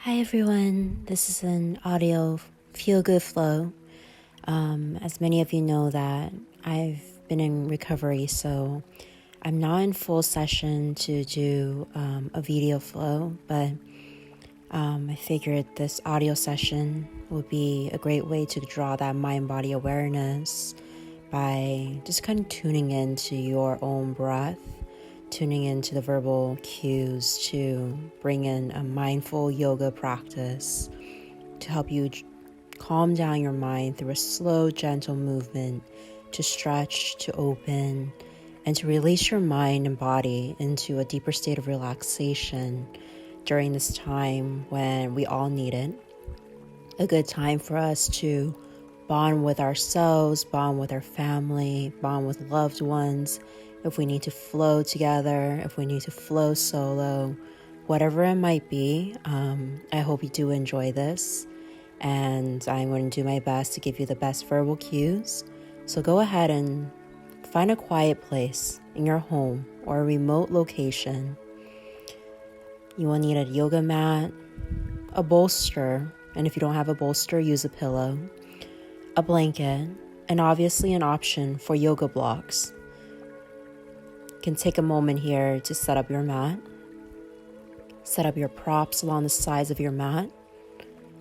Hi everyone, this is an audio feel-good flow. As many of you know that I've been in recovery, so I'm not in full session to do a video flow, but I figured this audio session would be a great way to draw that mind-body awareness by just kind of tuning into your own breath, tuning into the verbal cues to bring in a mindful yoga practice to help you calm down your mind through a slow, gentle movement to stretch, to open, and to release your mind and body into a deeper state of relaxation during this time when we all need it. A good time for us to bond with ourselves, bond with our family, bond with loved ones. If we need to flow together, if we need to flow solo, whatever it might be, I hope you do enjoy this. And I'm going to do my best to give you the best verbal cues. So go ahead and find a quiet place in your home or a remote location. You will need a yoga mat, a bolster, and if you don't have a bolster, use a pillow, a blanket, and obviously an option for yoga blocks. You can take a moment here to set up your mat. Set up your props along the sides of your mat.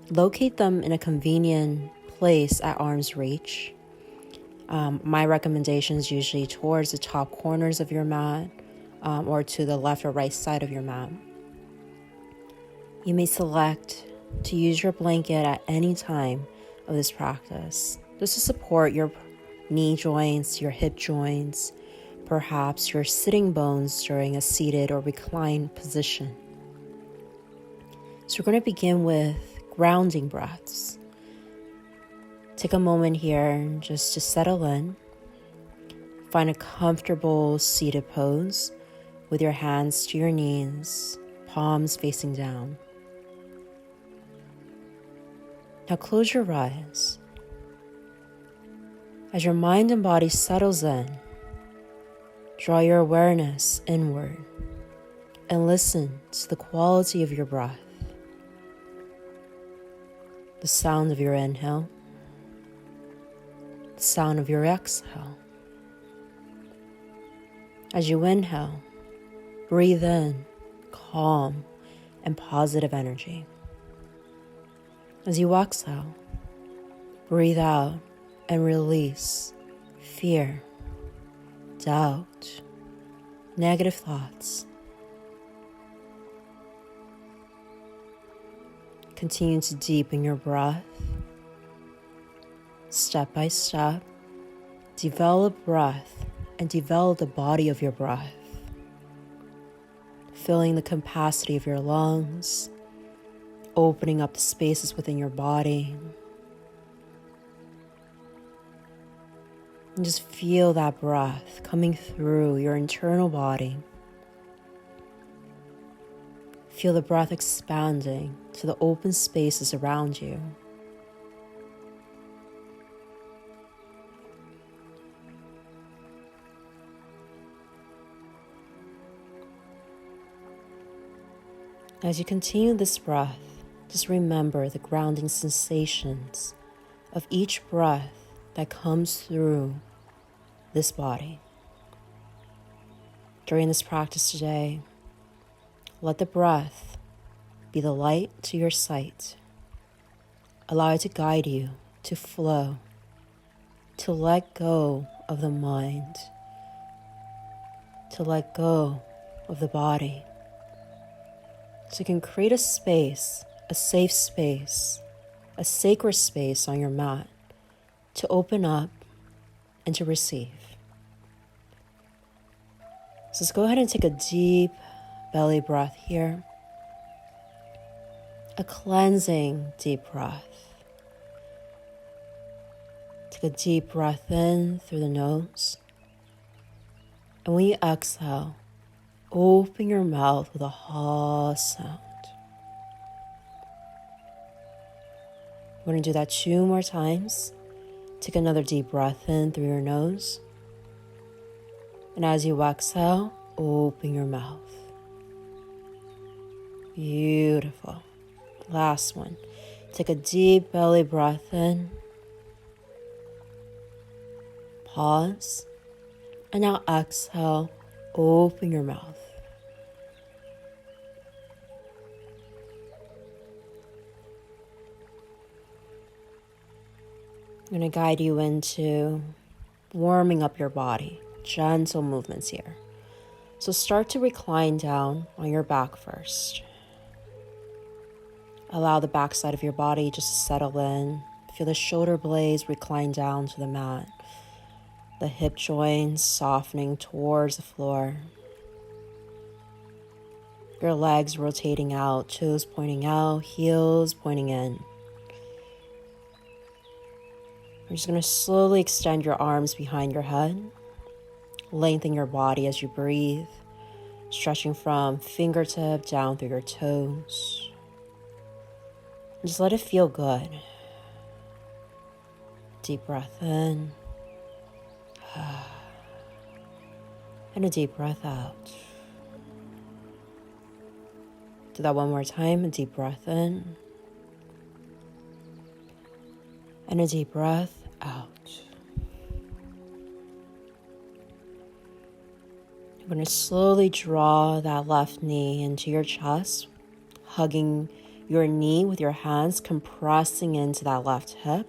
Locate them in a convenient place at arm's reach. My recommendation is usually towards the top corners of your mat or to the left or right side of your mat. You may select to use your blanket at any time of this practice, just to support your knee joints, your hip joints, perhaps your sitting bones during a seated or reclined position. So we're going to begin with grounding breaths. Take a moment here just to settle in. Find a comfortable seated pose with your hands to your knees, palms facing down. Now close your eyes. As your mind and body settles in, draw your awareness inward and listen to the quality of your breath. The sound of your inhale, the sound of your exhale. As you inhale, breathe in calm and positive energy. As you exhale, breathe out and release fear, doubt, negative thoughts. Continue to deepen your breath. Step by step, develop breath and develop the body of your breath. Filling the capacity of your lungs, opening up the spaces within your body. And just feel that breath coming through your internal body. Feel the breath expanding to the open spaces around you. As you continue this breath, just remember the grounding sensations of each breath that comes through this body. During this practice today, let the breath be the light to your sight. Allow it to guide you to flow, to let go of the mind, to let go of the body. So you can create a space, a safe space, a sacred space on your mat to open up and to receive. So let's go ahead and take a deep belly breath here. A cleansing deep breath. Take a deep breath in through the nose. And when you exhale, open your mouth with a ha sound. We're going to do that 2 more times. Take another deep breath in through your nose. And as you exhale, open your mouth. Beautiful. Last one. Take a deep belly breath in. Pause. And now exhale. Open your mouth. I'm going to guide you into warming up your body. Gentle movements here. So start to recline down on your back first. Allow the backside of your body just to settle in. Feel the shoulder blades recline down to the mat. The hip joints softening towards the floor. Your legs rotating out, toes pointing out, heels pointing in. You're just going to slowly extend your arms behind your head. Lengthen your body as you breathe, stretching from fingertip down through your toes. Just let it feel good. Deep breath in. And a deep breath out. Do that one more time. A deep breath in. And a deep breath out. You're going to slowly draw that left knee into your chest, hugging your knee with your hands, compressing into that left hip.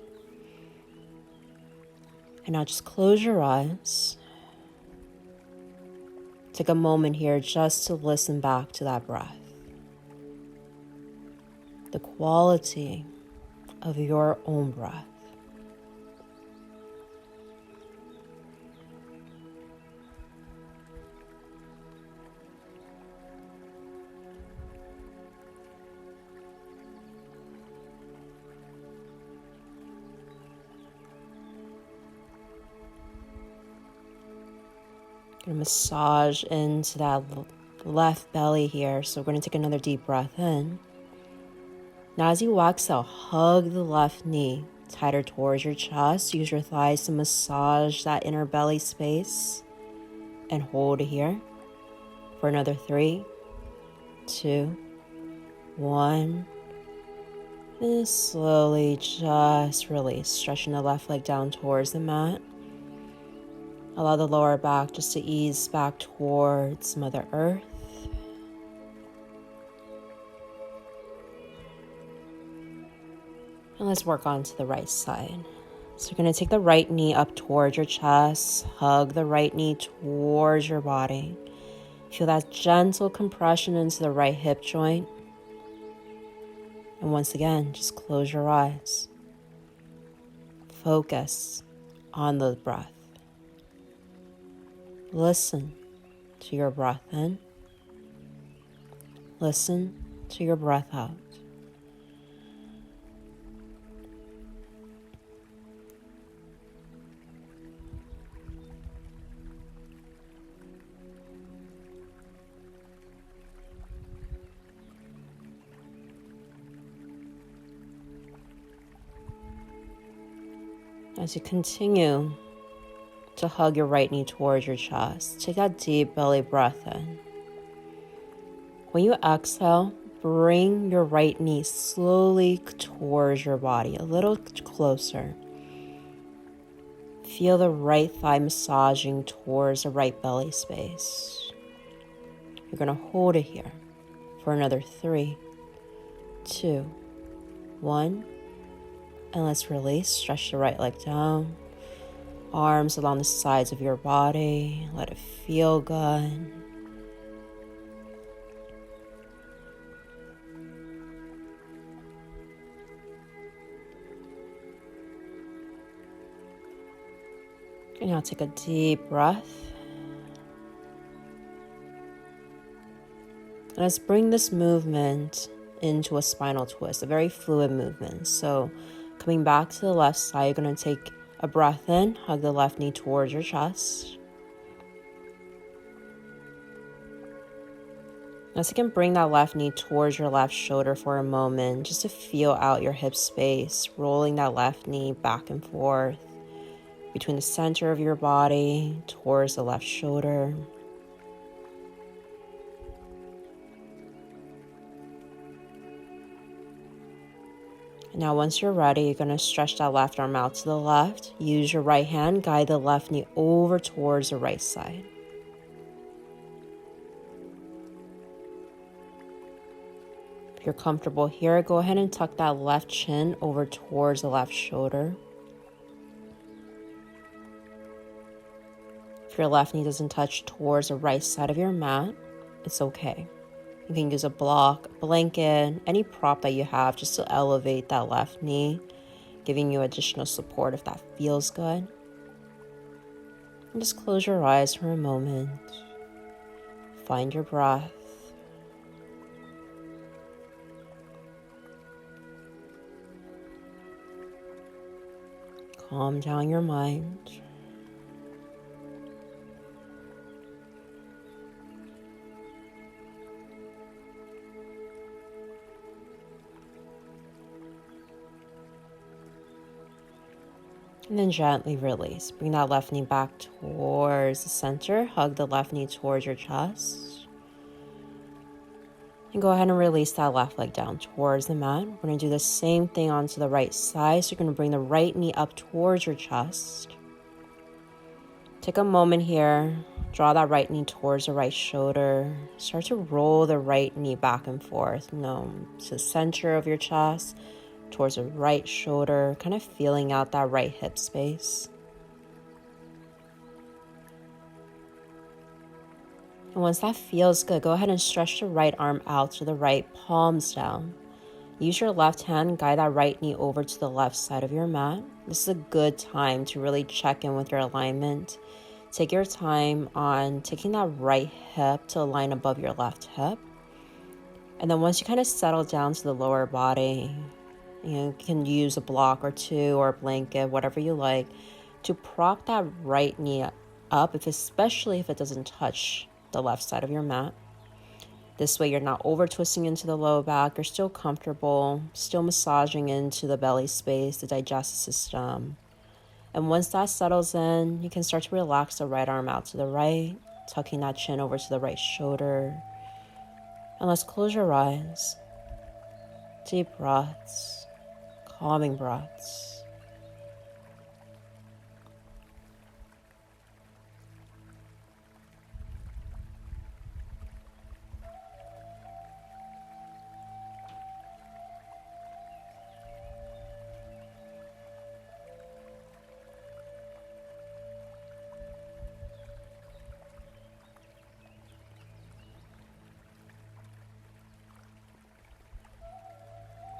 And now just close your eyes. Take a moment here just to listen back to that breath. The quality of your own breath. Gonna massage into that left belly here. So we're gonna take another deep breath in. Now as you exhale, hug the left knee tighter towards your chest. Use your thighs to massage that inner belly space. And hold here for another 3, 2, 1. And slowly just release, stretching the left leg down towards the mat. Allow the lower back just to ease back towards Mother Earth. And let's work on to the right side. So you're going to take the right knee up towards your chest. Hug the right knee towards your body. Feel that gentle compression into the right hip joint. And once again, just close your eyes. Focus on the breath. Listen to your breath in. Listen to your breath out. As you continue to hug your right knee towards your chest, take that deep belly breath in. When you exhale, bring your right knee slowly towards your body, a little closer. Feel the right thigh massaging towards the right belly space. You're going to hold it here for another 3, 2, 1. And let's release. Stretch the right leg down. Arms along the sides of your body. Let it feel good. And now take a deep breath. And let's bring this movement into a spinal twist, a very fluid movement. So coming back to the left side, you're going to take a breath in, hug the left knee towards your chest. Once again, bring that left knee towards your left shoulder for a moment, just to feel out your hip space, rolling that left knee back and forth between the center of your body towards the left shoulder. Now, once you're ready, you're going to stretch that left arm out to the left. Use your right hand, guide the left knee over towards the right side. If you're comfortable here, go ahead and tuck that left chin over towards the left shoulder. If your left knee doesn't touch towards the right side of your mat, it's okay. You can use a block, a blanket, any prop that you have just to elevate that left knee, giving you additional support if that feels good. And just close your eyes for a moment. Find your breath. Calm down your mind. And then gently release. Bring that left knee back towards the center. Hug the left knee towards your chest. And go ahead and release that left leg down towards the mat. We're going to do the same thing onto the right side. So you're going to bring the right knee up towards your chest. Take a moment here. Draw that right knee towards the right shoulder. Start to roll the right knee back and forth. To the center of your chest. Towards the right shoulder, kind of feeling out that right hip space. And once that feels good, go ahead and stretch the right arm out to the right, palms down. Use your left hand, guide that right knee over to the left side of your mat. This is a good time to really check in with your alignment. Take your time on taking that right hip to align above your left hip. And then once you kind of settle down to the lower body, you can use a block or two or a blanket, whatever you like, to prop that right knee up, especially if it doesn't touch the left side of your mat. This way you're not over twisting into the low back. You're still comfortable, still massaging into the belly space, the digestive system. And once that settles in, you can start to relax the right arm out to the right, tucking that chin over to the right shoulder. And let's close your eyes. Deep breaths. Calming breaths.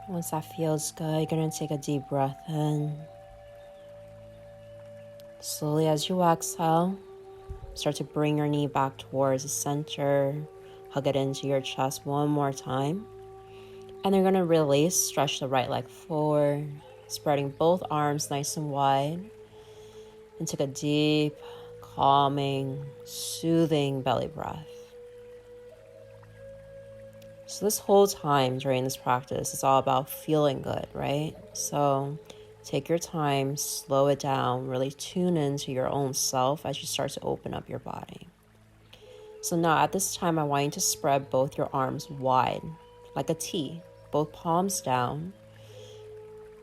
Once that feels good, you're going to take a deep breath in. Slowly as you exhale, start to bring your knee back towards the center. Hug it into your chest one more time. And you're going to release, stretch the right leg forward, spreading both arms nice and wide. And take a deep, calming, soothing belly breath. So this whole time during this practice, it's all about feeling good, right? So take your time, slow it down, really tune into your own self as you start to open up your body. So now at this time, I want you to spread both your arms wide, like a T, both palms down.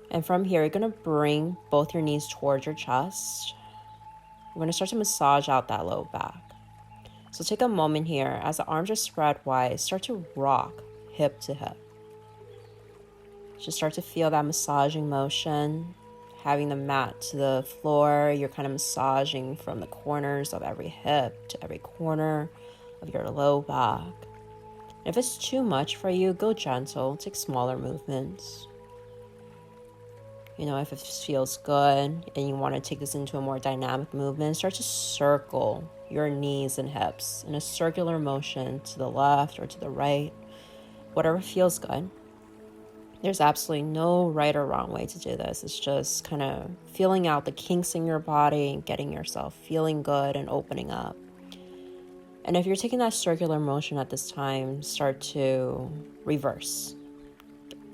And from here, you're going to bring both your knees towards your chest. We're going to start to massage out that low back. So take a moment here, as the arms are spread wide, start to rock hip to hip. Just start to feel that massaging motion, having the mat to the floor. You're kind of massaging from the corners of every hip to every corner of your low back. If it's too much for you, go gentle, take smaller movements. If it feels good and you want to take this into a more dynamic movement, start to circle your knees and hips in a circular motion to the left or to the right, whatever feels good. There's absolutely no right or wrong way to do this. It's just kind of feeling out the kinks in your body and getting yourself feeling good and opening up. And if you're taking that circular motion at this time, start to reverse.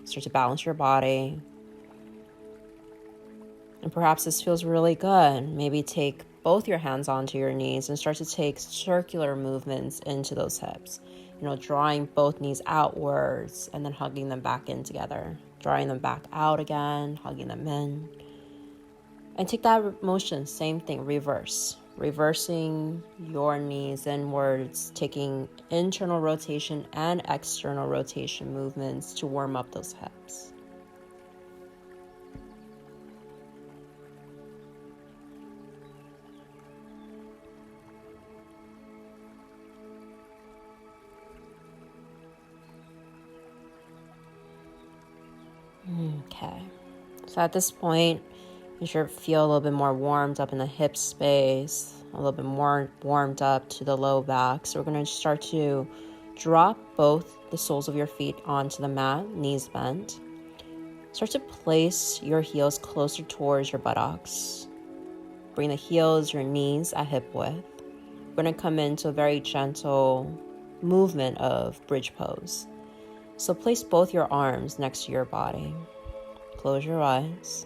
Start to balance your body. And perhaps this feels really good. Maybe take both your hands onto your knees and start to take circular movements into those hips. drawing both knees outwards and then hugging them back in together. Drawing them back out again, hugging them in. And take that motion, same thing, reverse. Reversing your knees inwards, taking internal rotation and external rotation movements to warm up those hips. Okay, so at this point, you should feel a little bit more warmed up in the hip space, a little bit more warmed up to the low back. So we're going to start to drop both the soles of your feet onto the mat, knees bent. Start to place your heels closer towards your buttocks. Bring the heels, your knees at hip width. We're going to come into a very gentle movement of bridge pose. So place both your arms next to your body. Close your eyes.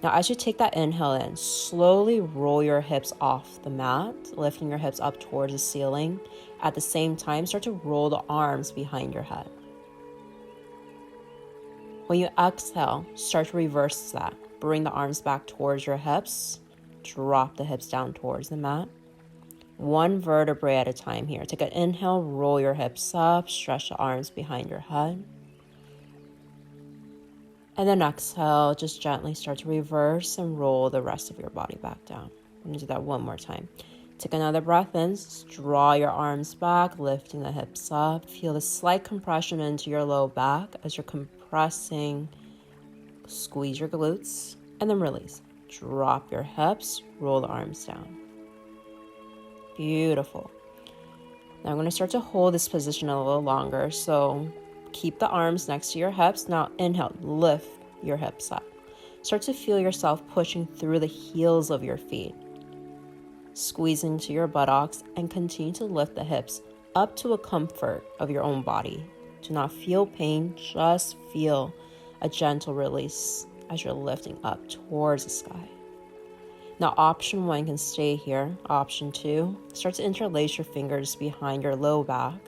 Now, as you take that inhale in, slowly roll your hips off the mat, lifting your hips up towards the ceiling. At the same time, start to roll the arms behind your head. When you exhale, start to reverse that. Bring the arms back towards your hips. Drop the hips down towards the mat. One vertebrae at a time here. Take an inhale, roll your hips up, stretch the arms behind your head. And then exhale, just gently start to reverse and roll the rest of your body back down. I'm going to do that one more time. Take another breath in, draw your arms back, lifting the hips up. Feel the slight compression into your low back as you're compressing. Squeeze your glutes and then release. Drop your hips, roll the arms down. Beautiful. Now I'm going to start to hold this position a little longer. So keep the arms next to your hips. Now inhale, lift your hips up. Start to feel yourself pushing through the heels of your feet. Squeeze into your buttocks and continue to lift the hips up to a comfort of your own body. Do not feel pain, just feel a gentle release as you're lifting up towards the sky. Now, option 1 can stay here. Option 2, start to interlace your fingers behind your low back.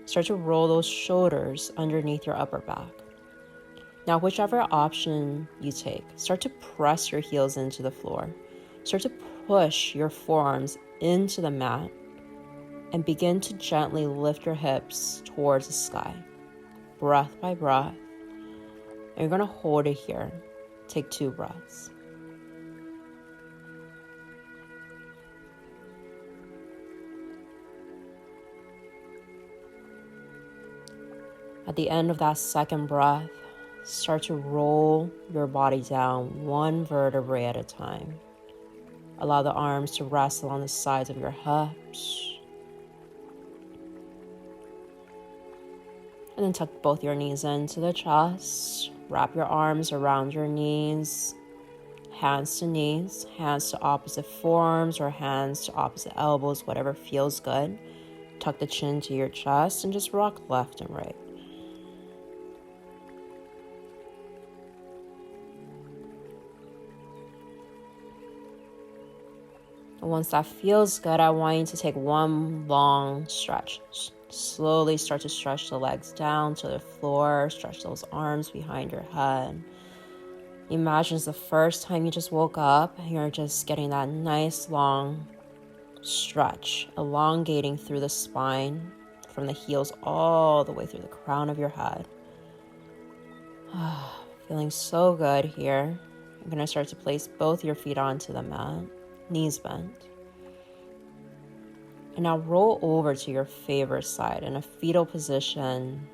Start to roll those shoulders underneath your upper back. Now, whichever option you take, start to press your heels into the floor. Start to push your forearms into the mat and begin to gently lift your hips towards the sky, breath by breath. And you're going to hold it here. Take 2 breaths. At the end of that second breath, start to roll your body down one vertebrae at a time. Allow the arms to rest along the sides of your hips. And then tuck both your knees into the chest. Wrap your arms around your knees. Hands to knees, hands to opposite forearms or hands to opposite elbows, whatever feels good. Tuck the chin to your chest and just rock left and right. And once that feels good, I want you to take one long stretch. Slowly start to stretch the legs down to the floor. Stretch those arms behind your head. Imagine it's the first time you just woke up and you're just getting that nice long stretch, elongating through the spine from the heels all the way through the crown of your head. Feeling so good here. I'm going to start to place both your feet onto the mat, knees bent. And now roll over to your favorite side in a fetal position,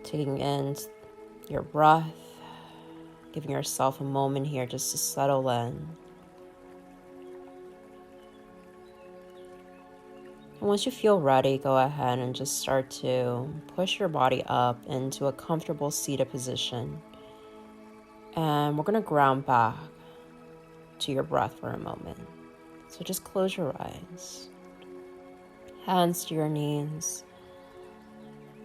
taking in your breath, giving yourself a moment here just to settle in. And once you feel ready, go ahead and just start to push your body up into a comfortable seated position. And we're going to ground back to your breath for a moment. So just close your eyes. Hands to your knees.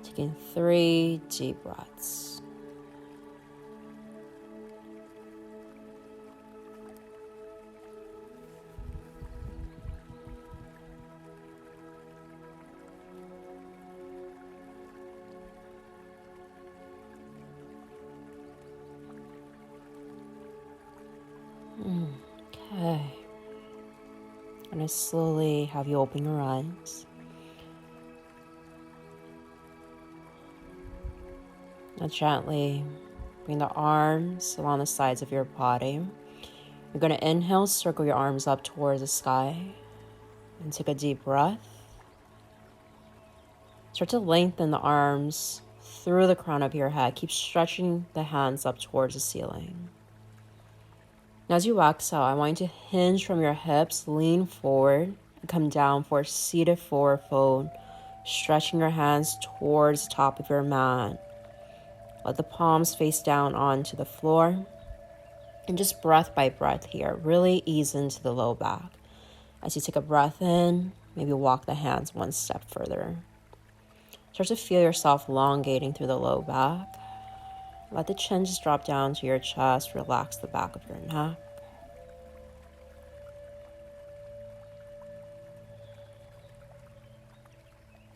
Taking 3 deep breaths. going to slowly have you open your eyes. Now gently bring the arms along the sides of your body. You're going to inhale, circle your arms up towards the sky, and take a deep breath. Start to lengthen the arms through the crown of your head. Keep stretching the hands up towards the ceiling. Now as you exhale, I want you to hinge from your hips, lean forward, and come down for a seated forward fold, stretching your hands towards the top of your mat. Let the palms face down onto the floor. And just breath by breath here, really ease into the low back. As you take a breath in, maybe walk the hands one step further. Start to feel yourself elongating through the low back. Let the chin just drop down to your chest, relax the back of your neck.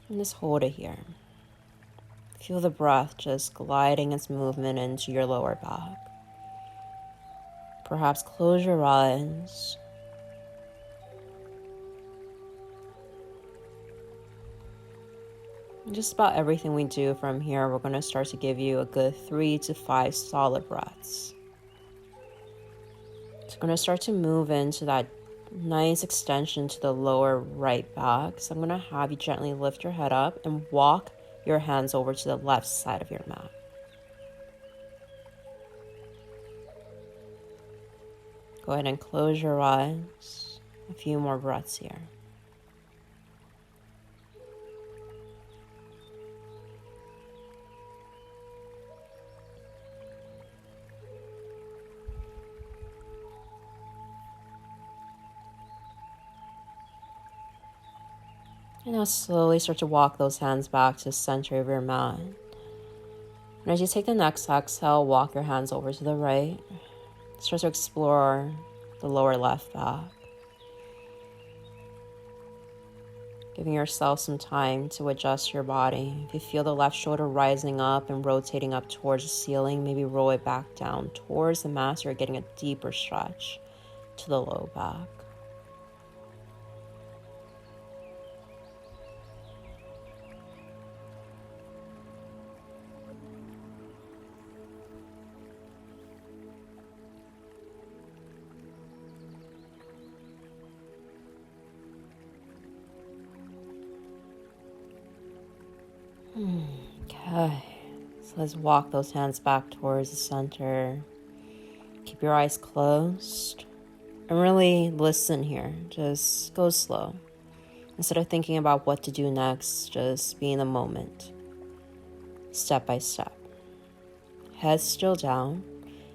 And just hold it here. Feel the breath just gliding its movement into your lower back. Perhaps close your eyes. And just about everything we do from here, we're going to start to give you a good 3 to 5 solid breaths. So we're going to start to move into that nice extension to the lower right back. So I'm going to have you gently lift your head up and walk your hands over to the left side of your mat. Go ahead and close your eyes. A few more breaths here. And now slowly start to walk those hands back to the center of your mat. And as you take the next exhale, walk your hands over to the right. Start to explore the lower left back. Giving yourself some time to adjust your body. If you feel the left shoulder rising up and rotating up towards the ceiling, maybe roll it back down towards the mat so you're getting a deeper stretch to the low back. Okay, so let's walk those hands back towards the center. Keep your eyes closed and really listen here. Just go slow. Instead of thinking about what to do next, just be in the moment, step by step. Head still down.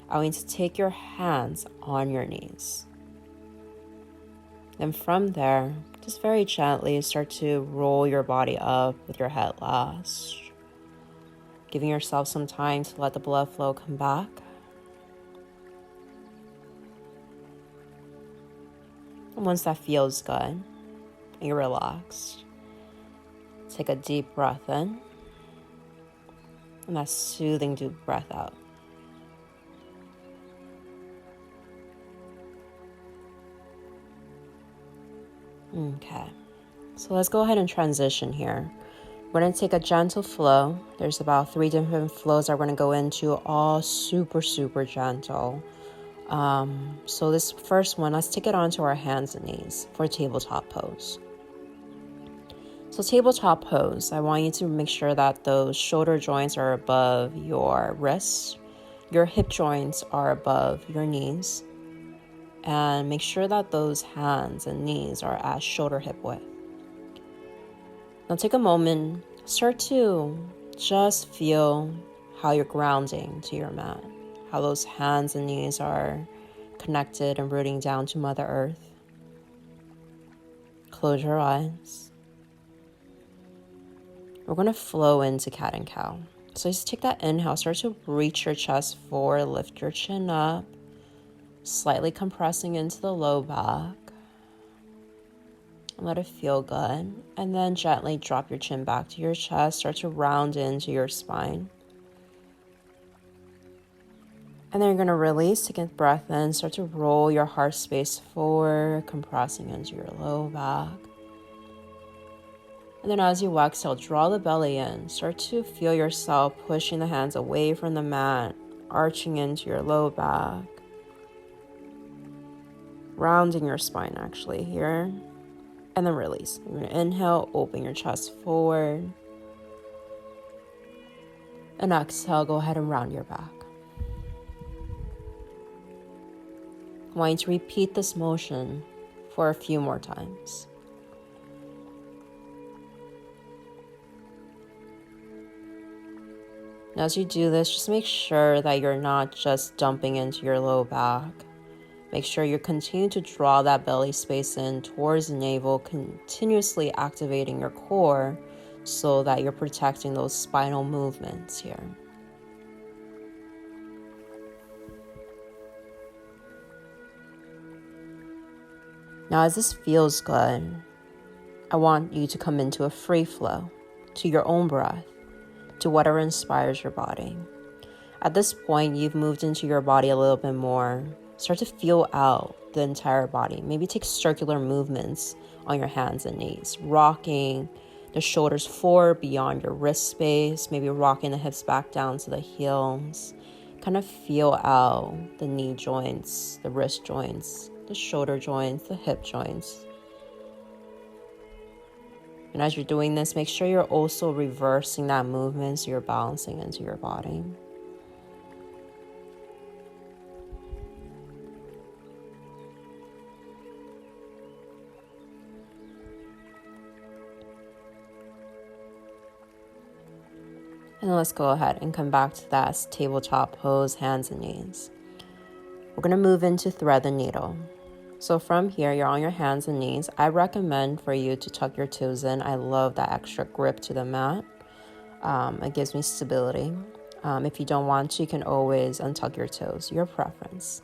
I want you to take your hands on your knees. Then from there, just very gently start to roll your body up with your head last. Giving yourself some time to let the blood flow come back. And once that feels good and you're relaxed, take a deep breath in. And that soothing deep breath out. Okay, so let's go ahead and transition here. We're going to take a gentle flow. There's about 3 different flows that we're going to go into, all super, super gentle. So this first one, let's take it onto our hands and knees for tabletop pose. So tabletop pose, I want you to make sure that those shoulder joints are above your wrists, your hip joints are above your knees, and make sure that those hands and knees are at shoulder hip width. Now take a moment, start to just feel how you're grounding to your mat, how those hands and knees are connected and rooting down to Mother Earth. Close your eyes. We're going to flow into cat and cow. So just take that inhale, start to reach your chest forward, lift your chin up, slightly compressing into the low back. Let it feel good. And then gently drop your chin back to your chest. Start to round into your spine. And then you're going to release, take a breath in, start to roll your heart space forward, compressing into your low back. And then as you exhale, draw the belly in. Start to feel yourself pushing the hands away from the mat, arching into your low back. Rounding your spine actually here. And then release. You're going to inhale, open your chest forward. And exhale, go ahead and round your back. I want you to repeat this motion for a few more times. And as you do this, just make sure that you're not just dumping into your low back. Make sure you continue to draw that belly space in towards the navel, continuously activating your core so that you're protecting those spinal movements here. Now, as this feels good, I want you to come into a free flow to your own breath, to whatever inspires your body. At this point, you've moved into your body a little bit more. Start to feel out the entire body. Maybe take circular movements on your hands and knees, rocking the shoulders forward beyond your wrist space, maybe rocking the hips back down to the heels. Kind of feel out the knee joints, the wrist joints, the shoulder joints, the hip joints. And as you're doing this, make sure you're also reversing that movement so you're balancing into your body. And let's go ahead and come back to that tabletop pose, hands and knees. We're going to move into thread the needle. So from here, you're on your hands and knees. I recommend for you to tuck your toes in. I love that extra grip to the mat. It gives me stability. If you don't want to, you can always untuck your toes, your preference.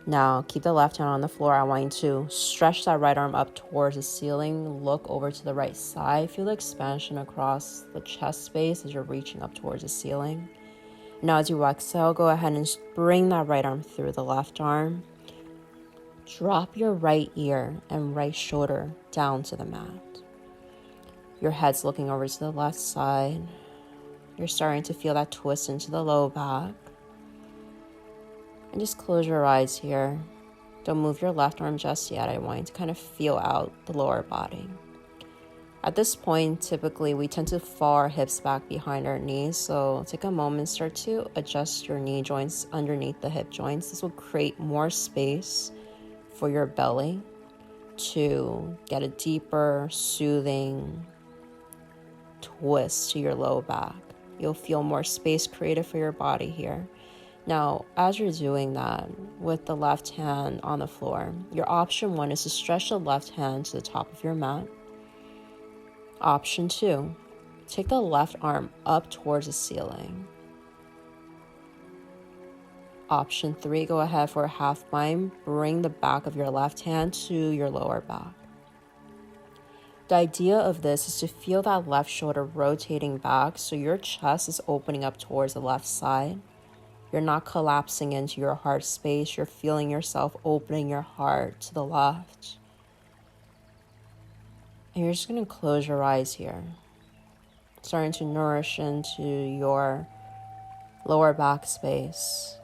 Now, keep the left hand on the floor. I want you to stretch that right arm up towards the ceiling. Look over to the right side. Feel the expansion across the chest space as you're reaching up towards the ceiling. Now, as you exhale, go ahead and bring that right arm through the left arm. Drop your right ear and right shoulder down to the mat. Your head's looking over to the left side. You're starting to feel that twist into the low back. And just close your eyes here. Don't move your left arm just yet. I want you to kind of feel out the lower body. At this point, typically we tend to fall our hips back behind our knees. So take a moment, start to adjust your knee joints underneath the hip joints. This will create more space for your belly to get a deeper, soothing twist to your low back. You'll feel more space created for your body here. Now, as you're doing that with the left hand on the floor, your option 1 is to stretch the left hand to the top of your mat. Option 2, take the left arm up towards the ceiling. Option 3, go ahead for a half bind. Bring the back of your left hand to your lower back. The idea of this is to feel that left shoulder rotating back so your chest is opening up towards the left side. You're not collapsing into your heart space. You're feeling yourself opening your heart to the left. And you're just going to close your eyes here. Starting to nourish into your lower back space.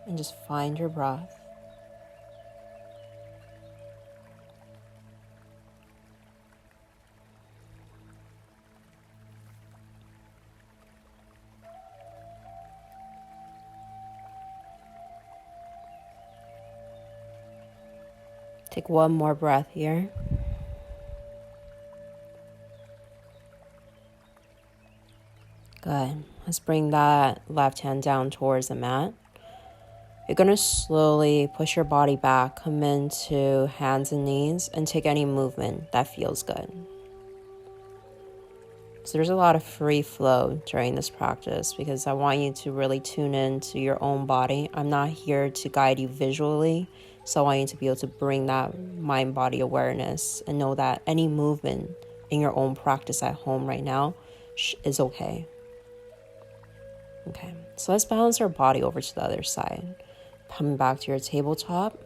And just find your breath. Take one more breath here. Good. Let's bring that left hand down towards the mat. You're going to slowly push your body back, come into hands and knees, and take any movement that feels good. So there's a lot of free flow during this practice because I want you to really tune in to your own body. I'm not here to guide you visually, so I want you to be able to bring that mind-body awareness and know that any movement in your own practice at home right now is okay. Okay, so let's balance our body over to the other side. Coming back to your tabletop,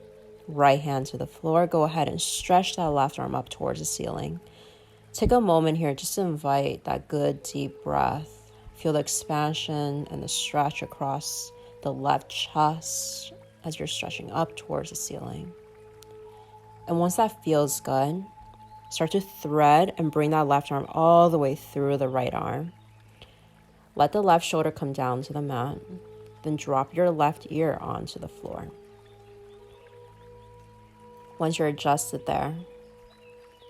right hand to the floor. Go ahead and stretch that left arm up towards the ceiling. Take a moment here just to invite that good deep breath. Feel the expansion and the stretch across the left chest as you're stretching up towards the ceiling. And once that feels good, start to thread and bring that left arm all the way through the right arm. Let the left shoulder come down to the mat, then drop your left ear onto the floor. Once you're adjusted there,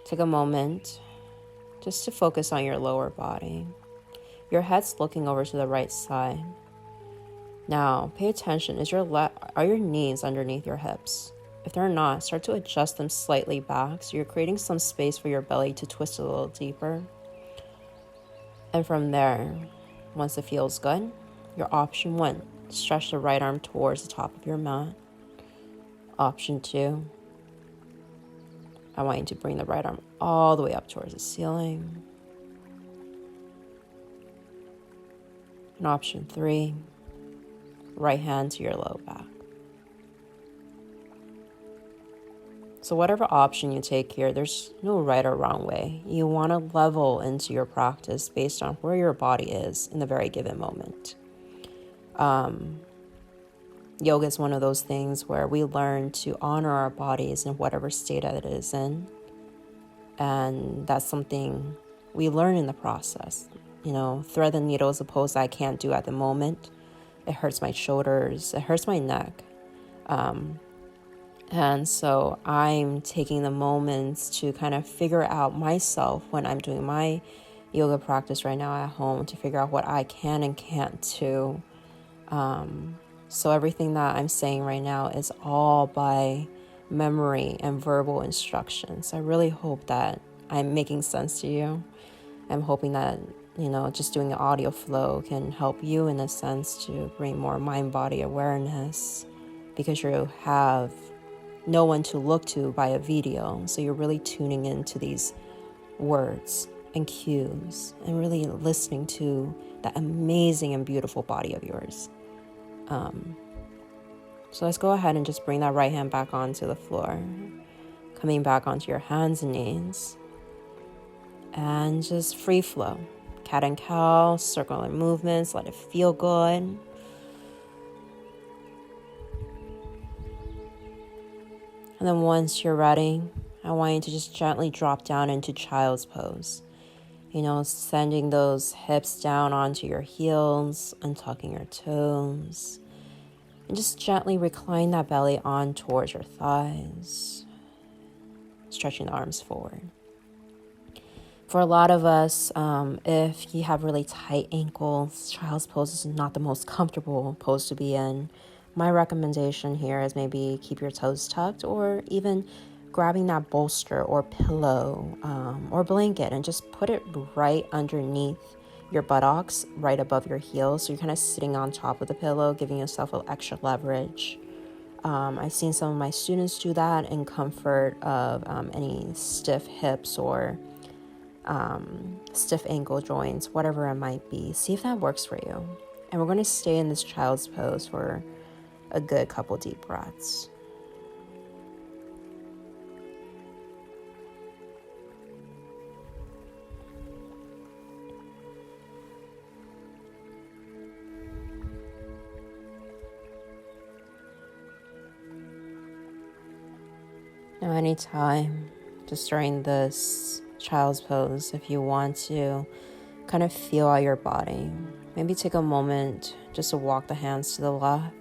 take a moment just to focus on your lower body. Your head's looking over to the right side. Now, pay attention. Are your knees underneath your hips? If they're not, start to adjust them slightly back so you're creating some space for your belly to twist a little deeper. And from there, once it feels good, your option 1, stretch the right arm towards the top of your mat. Option 2, I want you to bring the right arm all the way up towards the ceiling. And option 3, right hand to your low back. So whatever option you take here, there's no right or wrong way. You want to level into your practice based on where your body is in the very given moment. Yoga is one of those things where we learn to honor our bodies in whatever state it is in. And that's something we learn in the process. Thread the needle is a pose I can't do at the moment. It hurts my shoulders. It hurts my neck. And so I'm taking the moments to kind of figure out myself when I'm doing my yoga practice right now at home to figure out what I can and can't do. So everything that I'm saying right now is all by memory and verbal instructions. I really hope that I'm making sense to you. I'm hoping that, just doing an audio flow can help you in a sense to bring more mind-body awareness because you have no one to look to by a video. So you're really tuning into these words and cues and really listening to that amazing and beautiful body of yours. So let's go ahead and just bring that right hand back onto the floor, coming back onto your hands and knees, and just free flow. Cat and cow, circular movements, let it feel good. And then once you're ready, I want you to just gently drop down into child's pose. Sending those hips down onto your heels, untucking your toes. And just gently recline that belly on towards your thighs. Stretching the arms forward. For a lot of us, if you have really tight ankles, child's pose is not the most comfortable pose to be in. My recommendation here is maybe keep your toes tucked or even grabbing that bolster or pillow or blanket and just put it right underneath your buttocks, right above your heels. So you're kind of sitting on top of the pillow, giving yourself a little extra leverage. I've seen some of my students do that in comfort of any stiff hips or stiff ankle joints, whatever it might be. See if that works for you. And we're going to stay in this child's pose for a good couple deep breaths. Now, anytime, just during this child's pose, if you want to kind of feel out your body, maybe take a moment just to walk the hands to the left.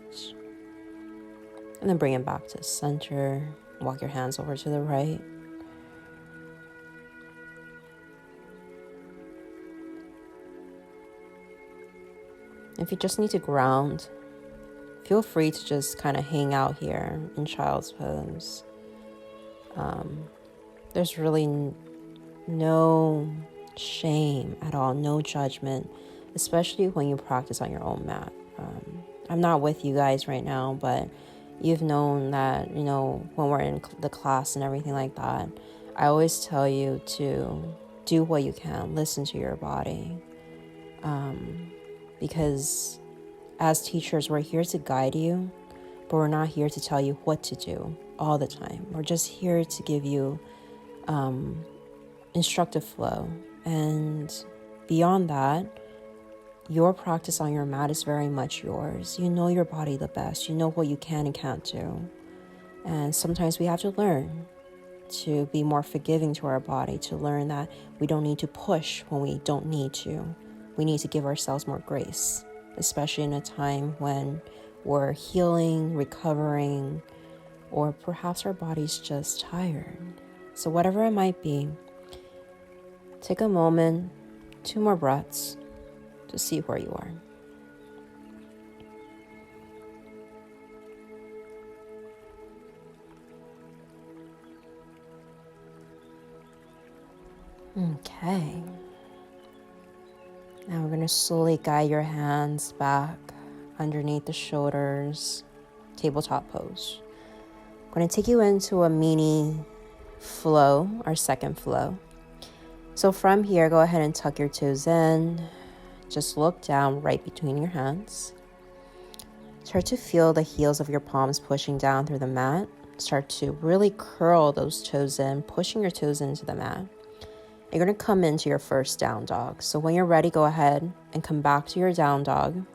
And then bring it back to the center. Walk your hands over to the right. If you just need to ground, feel free to just kind of hang out here in child's pose. There's really no shame at all, no judgment, especially when you practice on your own mat. I'm not with you guys right now, but you've known that, when we're in the class and everything like that, I always tell you to do what you can, listen to your body, because as teachers, we're here to guide you, but we're not here to tell you what to do all the time. We're just here to give you instructive flow. And beyond that, your practice on your mat is very much yours. You know your body the best. You know what you can and can't do. And sometimes we have to learn to be more forgiving to our body, to learn that we don't need to push when we don't need to. We need to give ourselves more grace, especially in a time when we're healing, recovering, or perhaps our body's just tired. So whatever it might be, take a moment, 2 more breaths to see where you are. Okay. Now we're going to slowly guide your hands back underneath the shoulders, tabletop pose. I'm going to take you into a mini flow, our second flow. So from here, go ahead and tuck your toes in. Just look down right between your hands. Start to feel the heels of your palms pushing down through the mat. Start to really curl those toes in, pushing your toes into the mat. You're going to come into your first down dog. So when you're ready, go ahead and come back to your down dog.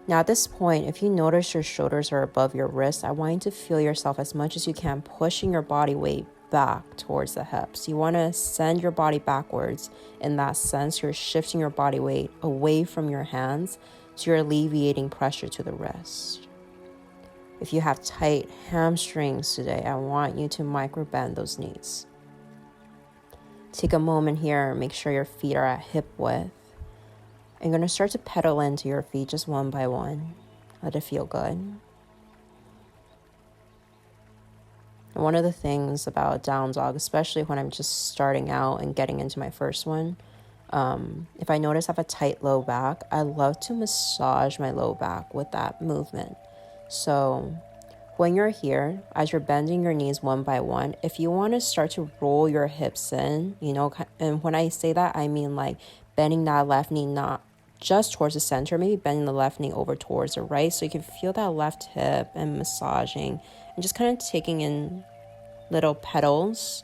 Now at this point, if you notice your shoulders are above your wrists, I want you to feel yourself as much as you can pushing your body weight back towards the hips. You want to send your body backwards. In that sense, you're shifting your body weight away from your hands, so you're alleviating pressure to the wrist. If you have tight hamstrings today, I want you to micro bend those knees. Take a moment here, make sure your feet are at hip width. I'm going to start to pedal into your feet just one by one. Let it feel good. And one of the things about down dog, especially when I'm just starting out and getting into my first one, if I notice I have a tight low back, I love to massage my low back with that movement. So when you're here, as you're bending your knees one by one, if you want to start to roll your hips in, and when I say that, I mean like bending that left knee not just towards the center, maybe bending the left knee over towards the right, so you can feel that left hip and massaging and just kind of taking in little pedals,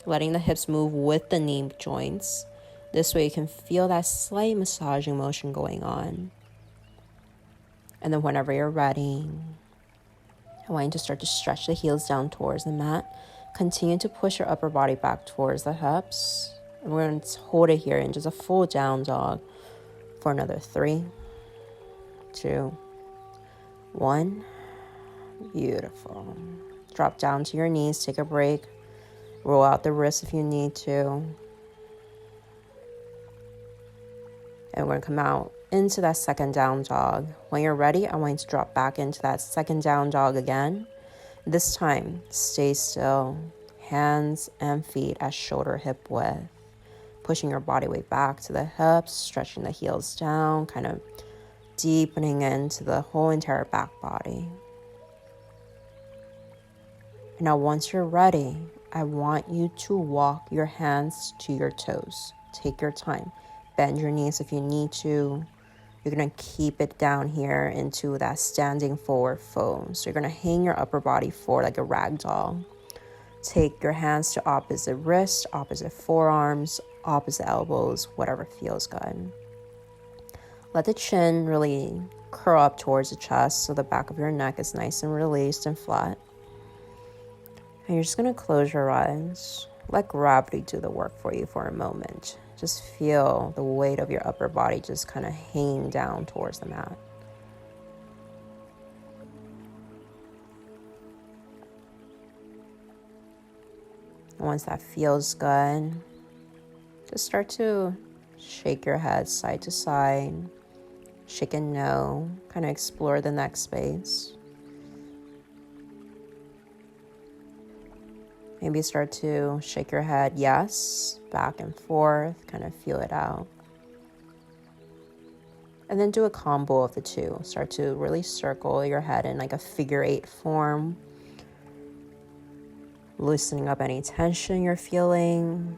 letting the hips move with the knee joints. This way you can feel that slight massaging motion going on. And then whenever you're ready, I want you to start to stretch the heels down towards the mat. Continue to push your upper body back towards the hips. And we're going to hold it here in just a full down dog for another 3, 2, 1. Beautiful. Drop down to your knees, take a break. Roll out the wrists if you need to. And we're going to come out into that second down dog. When you're ready, I want you to drop back into that second down dog again. This time, stay still. Hands and feet at shoulder hip width. Pushing your body weight back to the hips, stretching the heels down, kind of deepening into the whole entire back body. And now once you're ready, I want you to walk your hands to your toes. Take your time. Bend your knees if you need to. You're going to keep it down here into that standing forward fold. So you're going to hang your upper body forward like a rag doll. Take your hands to opposite wrists, opposite forearms, opposite elbows, whatever feels good. Let the chin really curl up towards the chest so the back of your neck is nice and released and flat. And you're just going to close your eyes. Let gravity do the work for you for a moment. Just feel the weight of your upper body just kind of hanging down towards the mat. And once that feels good, just start to shake your head side to side. Shake and no. Kind of explore the neck space. Maybe start to shake your head, yes, back and forth, kind of feel it out. And then do a combo of the two. Start to really circle your head in like a figure 8 form. Loosening up any tension you're feeling.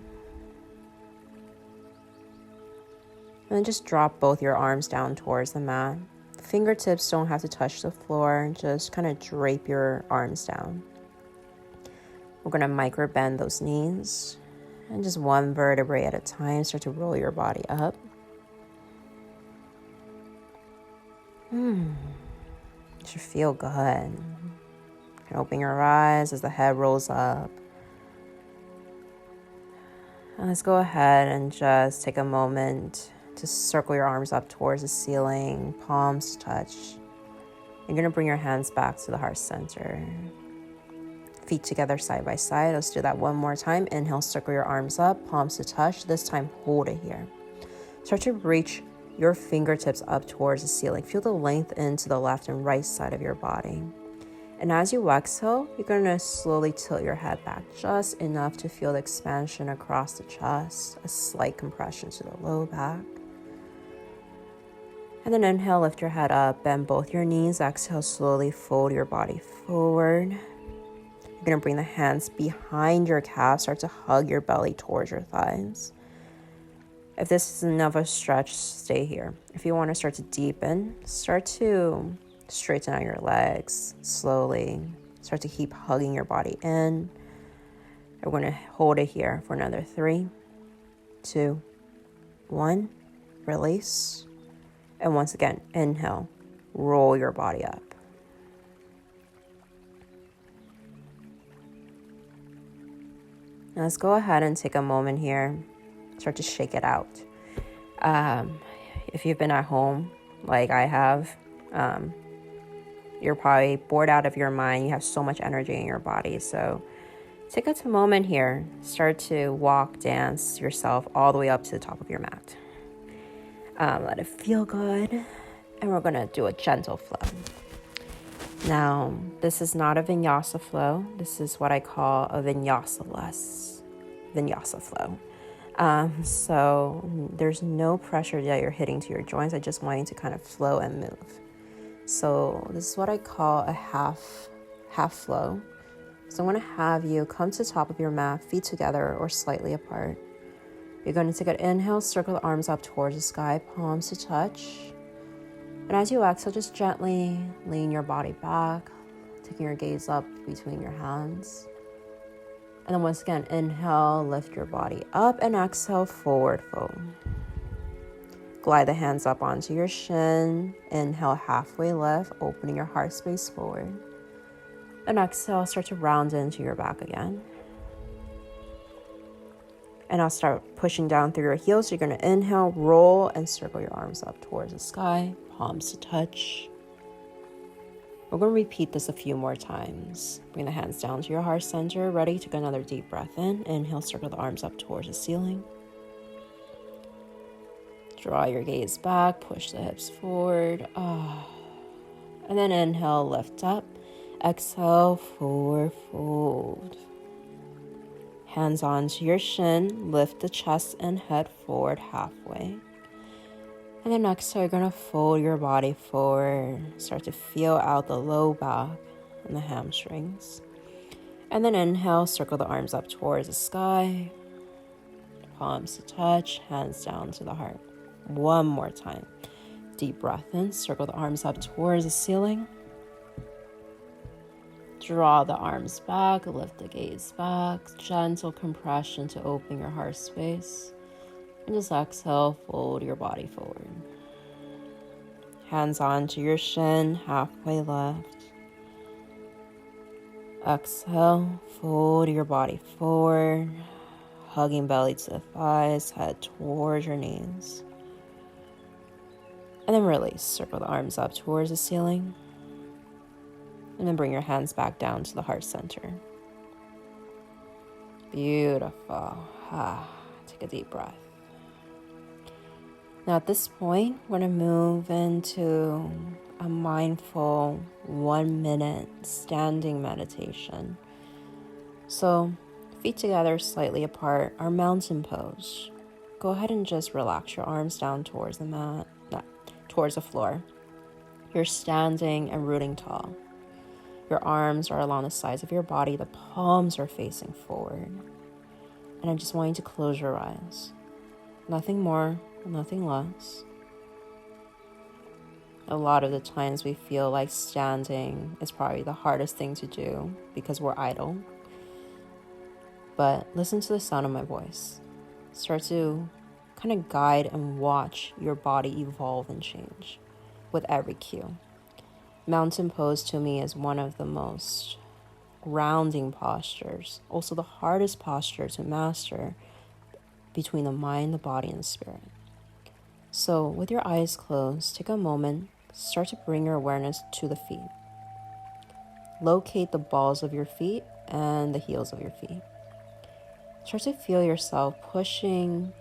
And then just drop both your arms down towards the mat. Fingertips don't have to touch the floor. Just kind of drape your arms down. We're going to micro bend those knees. And just one vertebrae at a time, start to roll your body up. It should feel good. You can open your eyes as the head rolls up. And let's go ahead and just take a moment to circle your arms up towards the ceiling, palms touch. You're going to bring your hands back to the heart center. Feet together side by side. Let's do that one more time. Inhale, circle your arms up, palms to touch. This time, hold it here. Start to reach your fingertips up towards the ceiling. Feel the length into the left and right side of your body. And as you exhale, you're going to slowly tilt your head back just enough to feel the expansion across the chest, a slight compression to the low back. And then inhale, lift your head up, bend both your knees. Exhale, slowly fold your body forward. You're going to bring the hands behind your calves, start to hug your belly towards your thighs. If this is enough of a stretch, stay here. If you want to start to deepen, start to straighten out your legs slowly. Start to keep hugging your body in. We're going to hold it here for another 3, 2, 1. Release. And once again, inhale, roll your body up. Now let's go ahead and take a moment here. Start to shake it out. If you've been at home like I have, you're probably bored out of your mind. You have so much energy in your body. So take a moment here. Start to walk, dance yourself all the way up to the top of your mat. Let it feel good. And we're going to do a gentle flow. Now, this is not a vinyasa flow. This is what I call a vinyasa-less vinyasa flow. So there's no pressure that you're hitting to your joints. I just want you to kind of flow and move. So this is what I call a half flow. So I'm going to have you come to the top of your mat, feet together or slightly apart. You're going to take an inhale, circle the arms up towards the sky, palms to touch. And as you exhale, just gently lean your body back, taking your gaze up between your hands. And then once again, inhale, lift your body up, and exhale, forward fold. Glide the hands up onto your shin. Inhale, halfway lift, opening your heart space forward. And exhale, start to round into your back again. And I'll start pushing down through your heels. You're going to inhale, roll, and circle your arms up towards the sky, palms to touch. We're going to repeat this a few more times. Bring the hands down to your heart center. Ready? Take another deep breath in. Inhale, circle the arms up towards the ceiling. Draw your gaze back, push the hips forward. And then inhale, lift up. Exhale, forward fold. Hands onto your shin, lift the chest and head forward halfway. And then exhale, you're going to fold your body forward. Start to feel out the low back and the hamstrings. And then inhale, circle the arms up towards the sky. Palms to touch, hands down to the heart. One more time. Deep breath in, circle the arms up towards the ceiling. Draw the arms back, lift the gaze back, gentle compression to open your heart space. And just exhale, fold your body forward. Hands onto your shin, halfway left. Exhale, fold your body forward, hugging belly to the thighs, head towards your knees. And then release, circle the arms up towards the ceiling. And then bring your hands back down to the heart center. Beautiful. Take a deep breath. Now at this point, we're going to move into a mindful 1-minute standing meditation. So feet together, slightly apart, our mountain pose. Go ahead and just relax your arms down towards the mat, towards the floor. You're standing and rooting tall. Your arms are along the sides of your body. The palms are facing forward. And I just want you to close your eyes. Nothing more, nothing less. A lot of the times we feel like standing is probably the hardest thing to do because we're idle. But listen to the sound of my voice. Start to kind of guide and watch your body evolve and change with every cue. Mountain pose to me is one of the most grounding postures, also the hardest posture to master between the mind, the body, and the spirit. So with your eyes closed, take a moment, start to bring your awareness to the feet. Locate the balls of your feet and the heels of your feet. Start to feel yourself pushing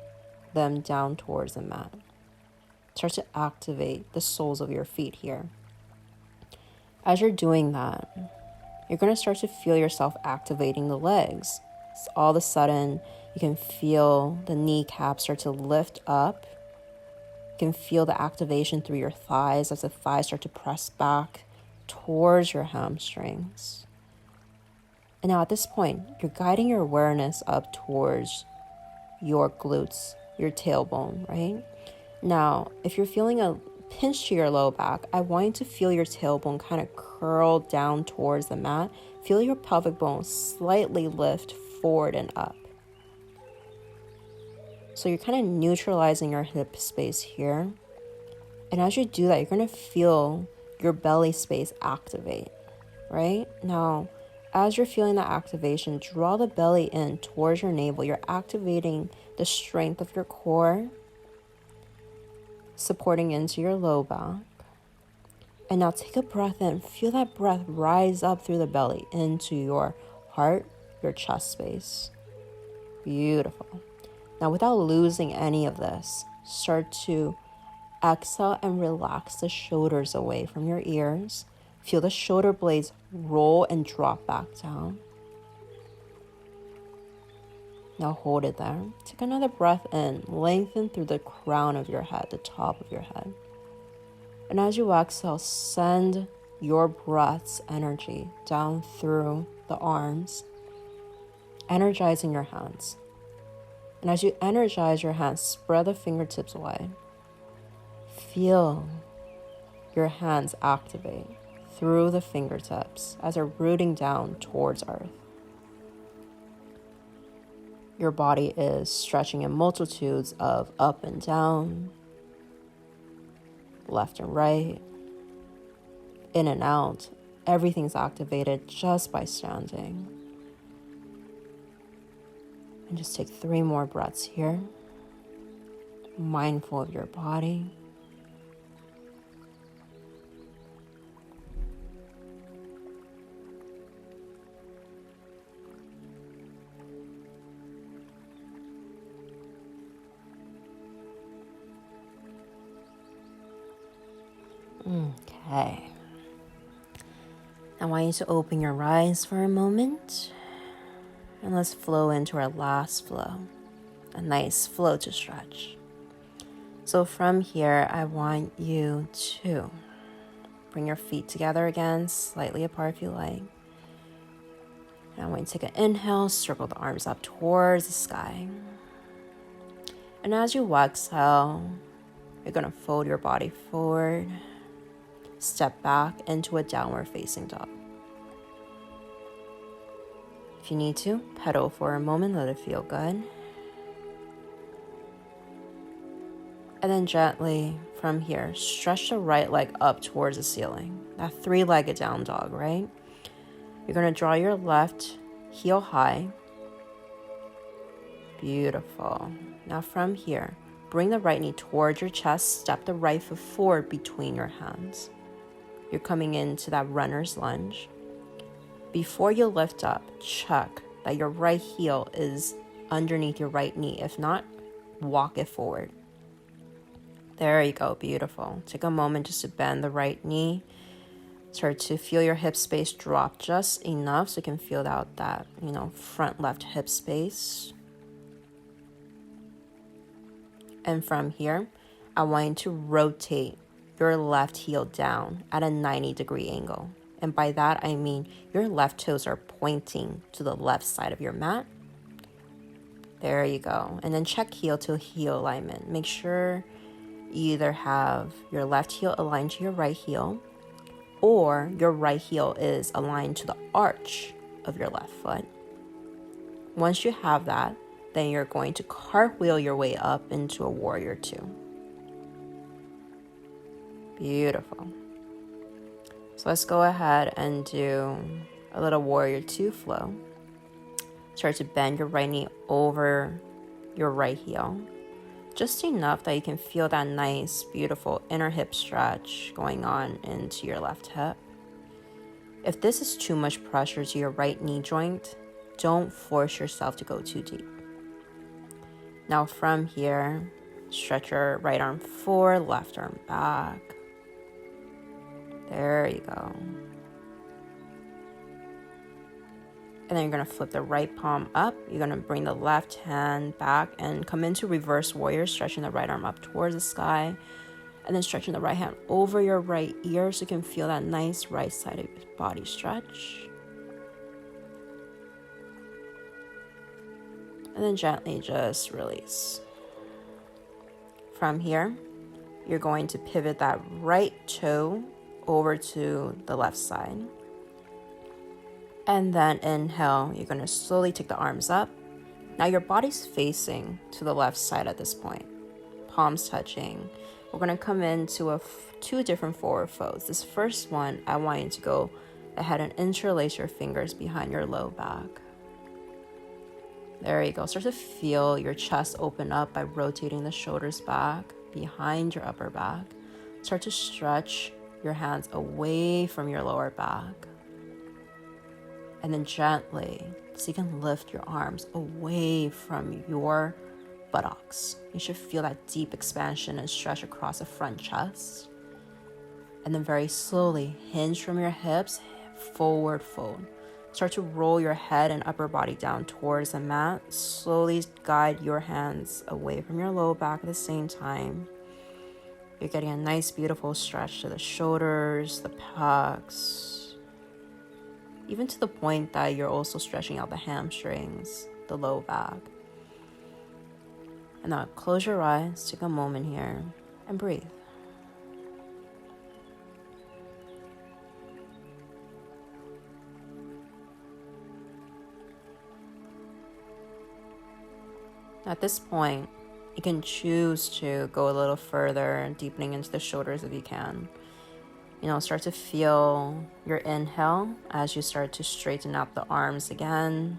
them down towards the mat. Start to activate the soles of your feet here. As you're doing that, you're going to start to feel yourself activating the legs. So all of a sudden, you can feel the kneecaps start to lift up. You can feel the activation through your thighs as the thighs start to press back towards your hamstrings. And now at this point, you're guiding your awareness up towards your glutes, your tailbone, right? Now, if you're feeling a pinch to your low back, I want you to feel your tailbone kind of curl down towards the mat. Feel your pelvic bone slightly lift forward and up. So you're kind of neutralizing your hip space here. And as you do that, you're going to feel your belly space activate, right? Now, as you're feeling that activation, draw the belly in towards your navel. You're activating the strength of your core, supporting into your low back. And now take a breath in. Feel that breath rise up through the belly into your heart, your chest space. Beautiful. Now, without losing any of this, start to exhale and relax the shoulders away from your ears. Feel the shoulder blades roll and drop back down. Now hold it there. Take another breath in. Lengthen through the crown of your head, the top of your head. And as you exhale, send your breath's energy down through the arms, energizing your hands. And as you energize your hands, spread the fingertips wide. Feel your hands activate through the fingertips as they're rooting down towards earth. Your body is stretching in multitudes of up and down, left and right, in and out. Everything's activated just by standing. And just take 3 more breaths here. Mindful of your body. Okay. I want you to open your eyes for a moment. And let's flow into our last flow. A nice flow to stretch. So from here, I want you to bring your feet together again, slightly apart if you like. And I want you to take an inhale, circle the arms up towards the sky. And as you exhale, you're going to fold your body forward. Step back into a downward facing dog. If you need to, pedal for a moment, let it feel good. And then gently from here, stretch the right leg up towards the ceiling. That 3-legged down dog, right? You're going to draw your left heel high. Beautiful. Now from here, bring the right knee towards your chest. Step the right foot forward between your hands. You're coming into that runner's lunge. Before you lift up, check that your right heel is underneath your right knee. If not, walk it forward. There you go, beautiful. Take a moment just to bend the right knee. Start to feel your hip space drop just enough so you can feel out that, front left hip space. And from here, I want you to rotate your left heel down at a 90-degree angle. And by that, I mean your left toes are pointing to the left side of your mat. There you go. And then check heel to heel alignment. Make sure you either have your left heel aligned to your right heel, or your right heel is aligned to the arch of your left foot. Once you have that, then you're going to cartwheel your way up into a warrior two. Beautiful. So let's go ahead and do a little warrior two flow. Start to bend your right knee over your right heel, just enough that you can feel that nice, beautiful inner hip stretch going on into your left hip. If this is too much pressure to your right knee joint, don't force yourself to go too deep. Now from here, stretch your right arm forward, left arm back. There you go. And then you're going to flip the right palm up. You're going to bring the left hand back and come into reverse warrior, stretching the right arm up towards the sky. And then stretching the right hand over your right ear so you can feel that nice right side of your body stretch. And then gently just release. From here, you're going to pivot that right toe over to the left side. And then inhale, you're going to slowly take the arms up. Now your body's facing to the left side at this point, palms touching. We're going to come into two different forward folds. This first one, I want you to go ahead and interlace your fingers behind your low back. There you go. Start to feel your chest open up by rotating the shoulders back behind your upper back. Start to stretch your hands away from your lower back. And then gently, so you can lift your arms away from your buttocks. You should feel that deep expansion and stretch across the front chest. And then very slowly, hinge from your hips, forward fold. Start to roll your head and upper body down towards the mat. Slowly guide your hands away from your low back at the same time. You're getting a nice, beautiful stretch to the shoulders, the pecs, even to the point that you're also stretching out the hamstrings, the low back. And now close your eyes, take a moment here, and breathe. At this point, you can choose to go a little further, deepening into the shoulders if you can. Start to feel your inhale as you start to straighten out the arms again.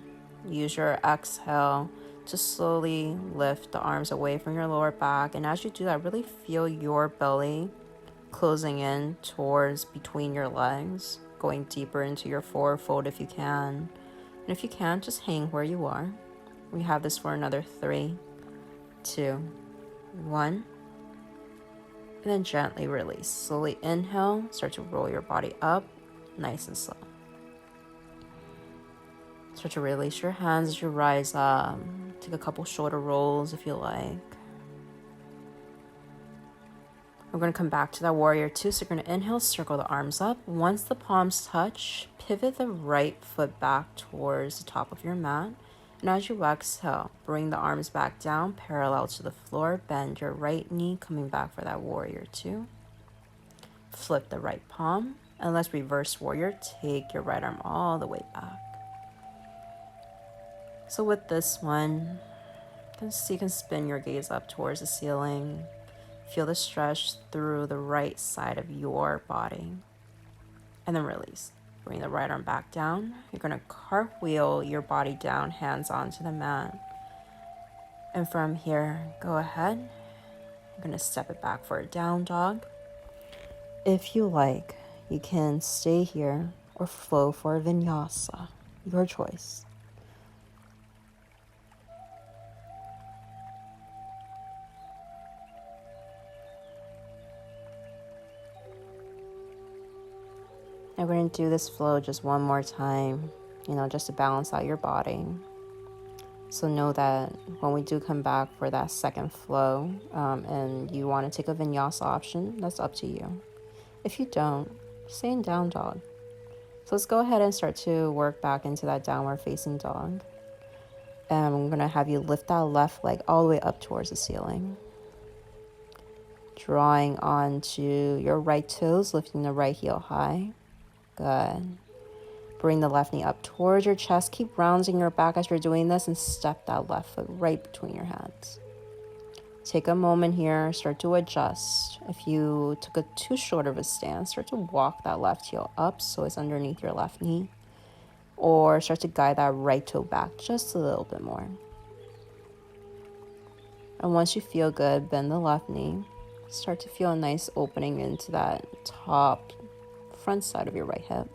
Use your exhale to slowly lift the arms away from your lower back. And as you do that, really feel your belly closing in towards between your legs, going deeper into your forward fold if you can. And if you can't, just hang where you are. We have this for another 3, 2, 1. And then gently release. Slowly inhale, start to roll your body up, nice and slow. Start to release your hands as you rise up. Take a couple shoulder rolls if you like. We're going to come back to that warrior two. So you're going to inhale, circle the arms up. Once the palms touch, pivot the right foot back towards the top of your mat. And as you exhale, bring the arms back down, parallel to the floor. Bend your right knee, coming back for that warrior two. Flip the right palm, and let's reverse warrior. Take your right arm all the way back. So with this one, you can spin your gaze up towards the ceiling. Feel the stretch through the right side of your body. And then release. Bring the right arm back down. You're going to cartwheel your body down, hands onto the mat. And from here, go ahead. I'm going to step it back for a down dog. If you like, you can stay here or flow for a vinyasa. Your choice. And we're going to do this flow just one more time, just to balance out your body. So know that when we do come back for that second flow, and you want to take a vinyasa option, that's up to you. If you don't, stay in down dog. So let's go ahead and start to work back into that downward facing dog. And I'm going to have you lift that left leg all the way up towards the ceiling. Drawing onto your right toes, lifting the right heel high. Good. Bring the left knee up towards your chest. Keep rounding your back as you're doing this and step that left foot right between your hands. Take a moment here, start to adjust. If you took a too short of a stance, start to walk that left heel up so it's underneath your left knee. Or start to guide that right toe back just a little bit more. And once you feel good, bend the left knee. Start to feel a nice opening into that top front side of your right hip.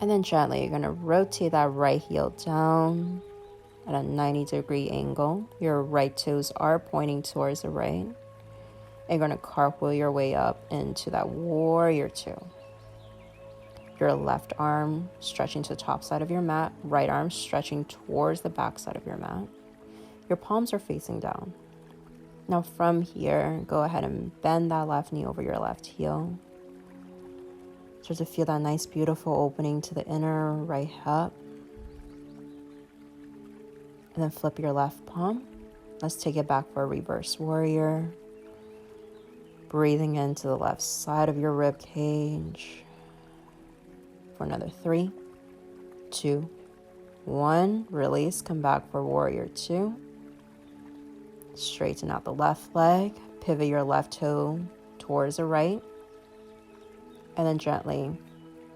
And then gently, you're going to rotate that right heel down at a 90-degree angle. Your right toes are pointing towards the right. And you're going to cartwheel your way up into that warrior two. Your left arm stretching to the top side of your mat. Right arm stretching towards the back side of your mat. Your palms are facing down. Now from here, go ahead and bend that left knee over your left heel. Start to feel that nice, beautiful opening to the inner right hip. And then flip your left palm. Let's take it back for a reverse warrior. Breathing into the left side of your rib cage. For another 3, 2, 1. Release, come back for warrior two. Straighten out the left leg, pivot your left toe towards the right, and then gently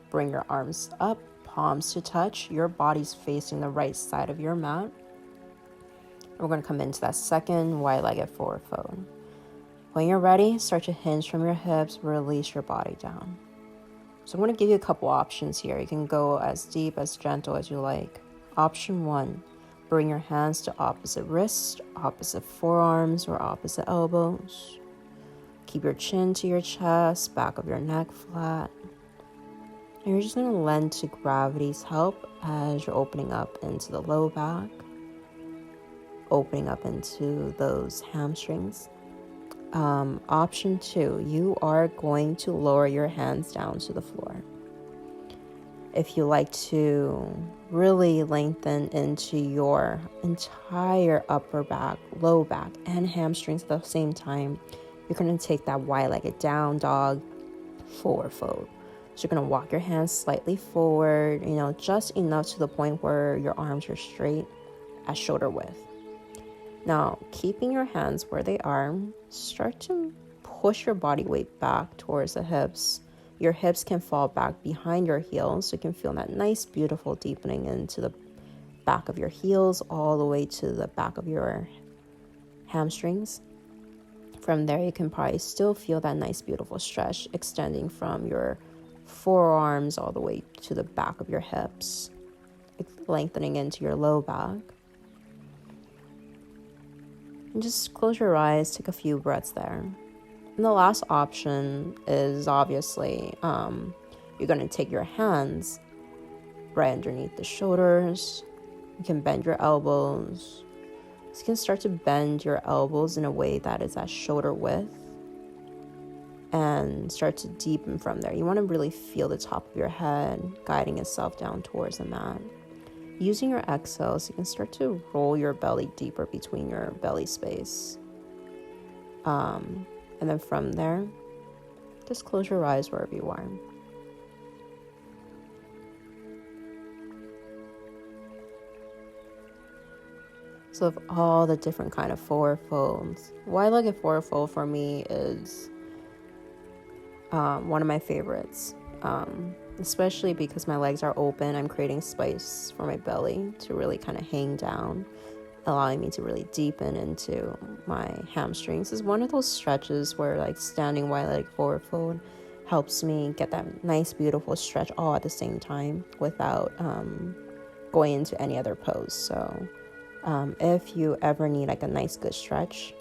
bring your arms up, palms to touch. Your body's facing the right side of your mat. And we're going to come into that second wide-legged forward fold. When you're ready, start to hinge from your hips, release your body down. So I'm going to give you a couple options here. You can go as deep, as gentle as you like. Option 1. Bring your hands to opposite wrists, opposite forearms, or opposite elbows. Keep your chin to your chest, back of your neck flat. And you're just going to lend to gravity's help as you're opening up into the low back, opening up into those hamstrings. Option 2, you are going to lower your hands down to the floor. If you like to really lengthen into your entire upper back, low back, and hamstrings at the same time, you're going to take that wide-legged down dog forward fold. So you're going to walk your hands slightly forward, just enough to the point where your arms are straight at shoulder width. Now, keeping your hands where they are, start to push your body weight back towards the hips. Your hips can fall back behind your heels, so you can feel that nice, beautiful deepening into the back of your heels, all the way to the back of your hamstrings. From there, you can probably still feel that nice, beautiful stretch extending from your forearms all the way to the back of your hips, lengthening into your low back. And just close your eyes, take a few breaths there. And the last option is obviously you're going to take your hands right underneath the shoulders. You can bend your elbows. So you can start to bend your elbows in a way that is at shoulder width and start to deepen from there. You want to really feel the top of your head guiding itself down towards the mat. Using your exhales, you can start to roll your belly deeper between your belly space. And then from there, just close your eyes wherever you are. So of all the different kind of forward folds, wide-legged forward fold for me is one of my favorites. Especially because my legs are open, I'm creating space for my belly to really kind of hang down, allowing me to really deepen into my hamstrings. Is one of those stretches where standing wide-legged forward fold helps me get that nice, beautiful stretch all at the same time without going into any other pose. So if you ever need a nice, good stretch,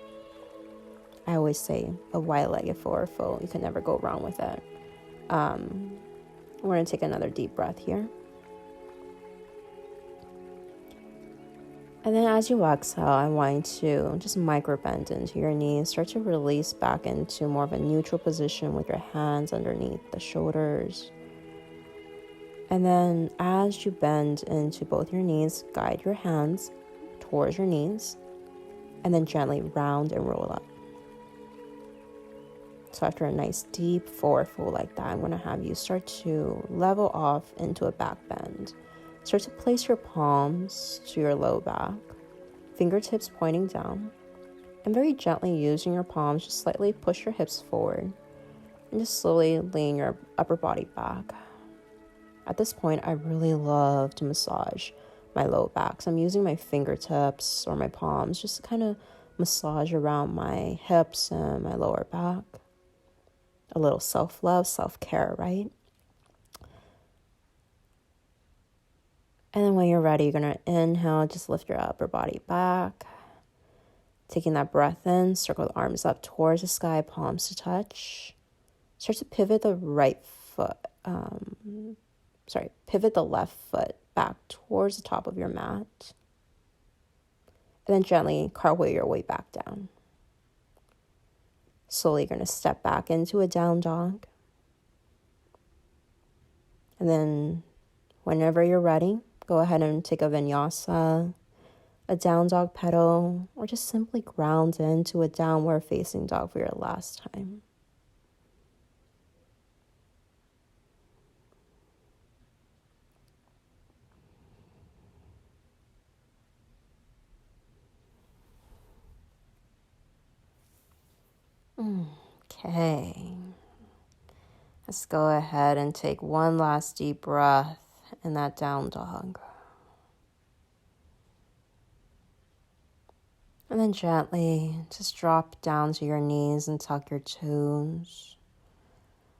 I always say a wide-legged forward fold. You can never go wrong with it. We're going to take another deep breath here. And then as you exhale, I want you to just micro bend into your knees. Start to release back into more of a neutral position with your hands underneath the shoulders. And then as you bend into both your knees, guide your hands towards your knees and then gently round and roll up. So after a nice deep forward fold like that, I'm going to have you start to level off into a back bend. Start to place your palms to your low back, fingertips pointing down, and very gently using your palms, just slightly push your hips forward and just slowly lean your upper body back. At this point, I really love to massage my low back. So I'm using my fingertips or my palms just to kind of massage around my hips and my lower back. A little self-love, self-care, right? And then when you're ready, you're going to inhale, just lift your upper body back. Taking that breath in, circle the arms up towards the sky, palms to touch. Start to pivot the pivot the left foot back towards the top of your mat. And then gently cartwheel your way back down. Slowly, you're going to step back into a down dog. And then whenever you're ready, go ahead and take a vinyasa, a down dog pedal, or just simply ground into a downward facing dog for your last time. Okay. Let's go ahead and take one last deep breath in that down dog. And then gently just drop down to your knees and tuck your toes.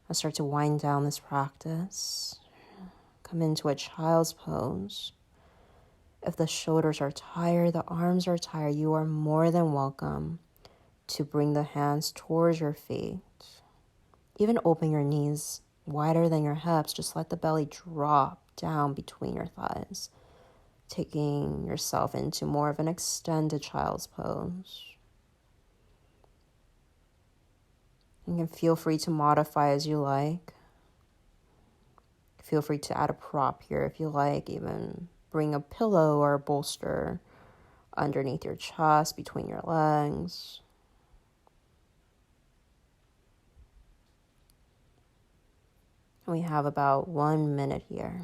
I'll start to wind down this practice. Come into a child's pose. If the shoulders are tired, the arms are tired, you are more than welcome to bring the hands towards your feet. Even open your knees wider than your hips. Just let the belly drop down between your thighs, taking yourself into more of an extended child's pose. You can feel free to modify as you like. Feel free to add a prop here if you like. Even bring a pillow or a bolster underneath your chest, between your legs. We have about 1 minute here.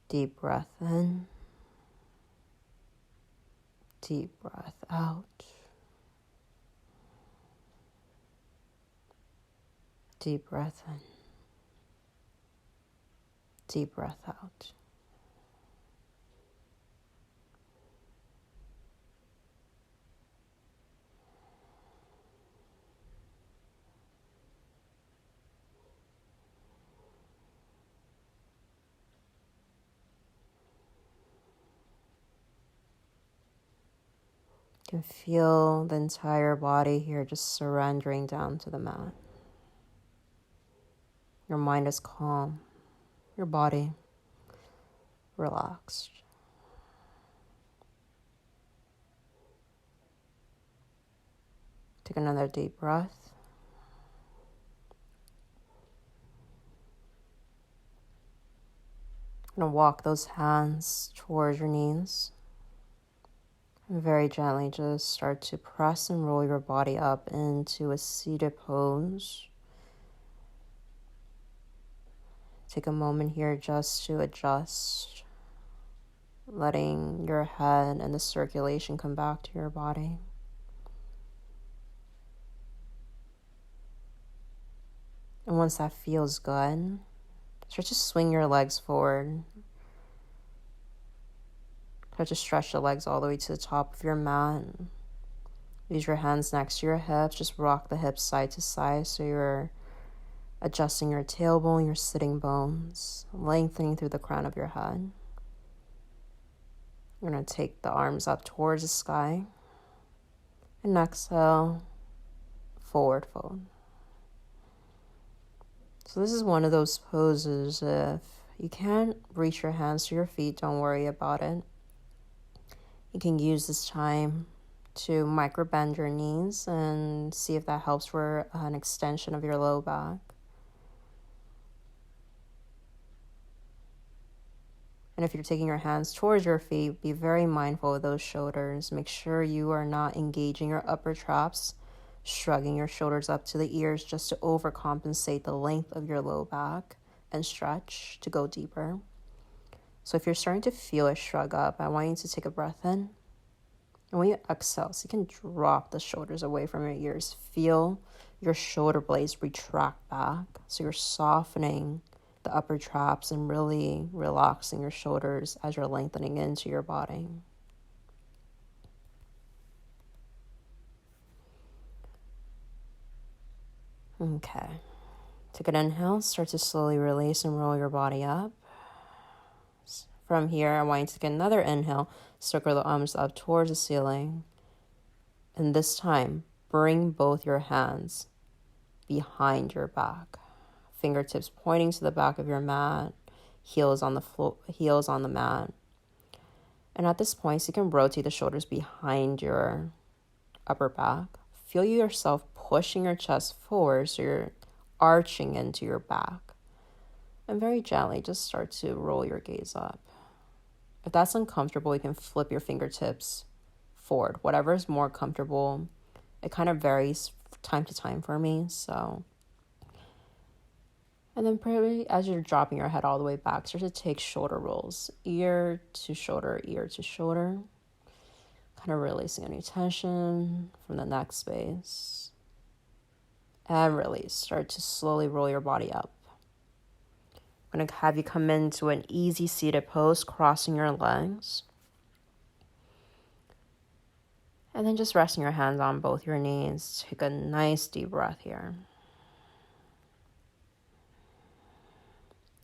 Deep breath in. Deep breath out. Deep breath in. Deep breath out. You can feel the entire body here just surrendering down to the mat. Your mind is calm. Your body relaxed. Take another deep breath. I'm going to walk those hands towards your knees. And very gently just start to press and roll your body up into a seated pose. Take a moment here just to adjust, letting your head and the circulation come back to your body. And once that feels good, start to swing your legs forward. Start to stretch the legs all the way to the top of your mat. Use your hands next to your hips. Just rock the hips side to side so you're adjusting your tailbone, your sitting bones, lengthening through the crown of your head. You're going to take the arms up towards the sky. And exhale, forward fold. So this is one of those poses, if you can't reach your hands to your feet, don't worry about it. You can use this time to micro bend your knees and see if that helps for an extension of your low back. And if you're taking your hands towards your feet, be very mindful of those shoulders. Make sure you are not engaging your upper traps, shrugging your shoulders up to the ears just to overcompensate the length of your low back and stretch to go deeper. So if you're starting to feel a shrug up, I want you to take a breath in. And when you exhale, so you can drop the shoulders away from your ears. Feel your shoulder blades retract back. So you're softening the upper traps and really relaxing your shoulders as you're lengthening into your body. Okay. Take an inhale, start to slowly release and roll your body up. From here, I want you to take another inhale, circle the arms up towards the ceiling. And this time, bring both your hands behind your back. Fingertips pointing to the back of your mat, heels on the floor, heels on the mat. And at this point, so you can rotate the shoulders behind your upper back. Feel yourself pushing your chest forward so you're arching into your back. And very gently, just start to roll your gaze up. If that's uncomfortable, you can flip your fingertips forward. Whatever is more comfortable. It kind of varies time to time for me, so. And then probably as you're dropping your head all the way back, start to take shoulder rolls. Ear to shoulder, ear to shoulder. Kind of releasing any tension from the neck space. And release. Start to slowly roll your body up. I'm going to have you come into an easy seated pose, crossing your legs. And then just resting your hands on both your knees. Take a nice deep breath here.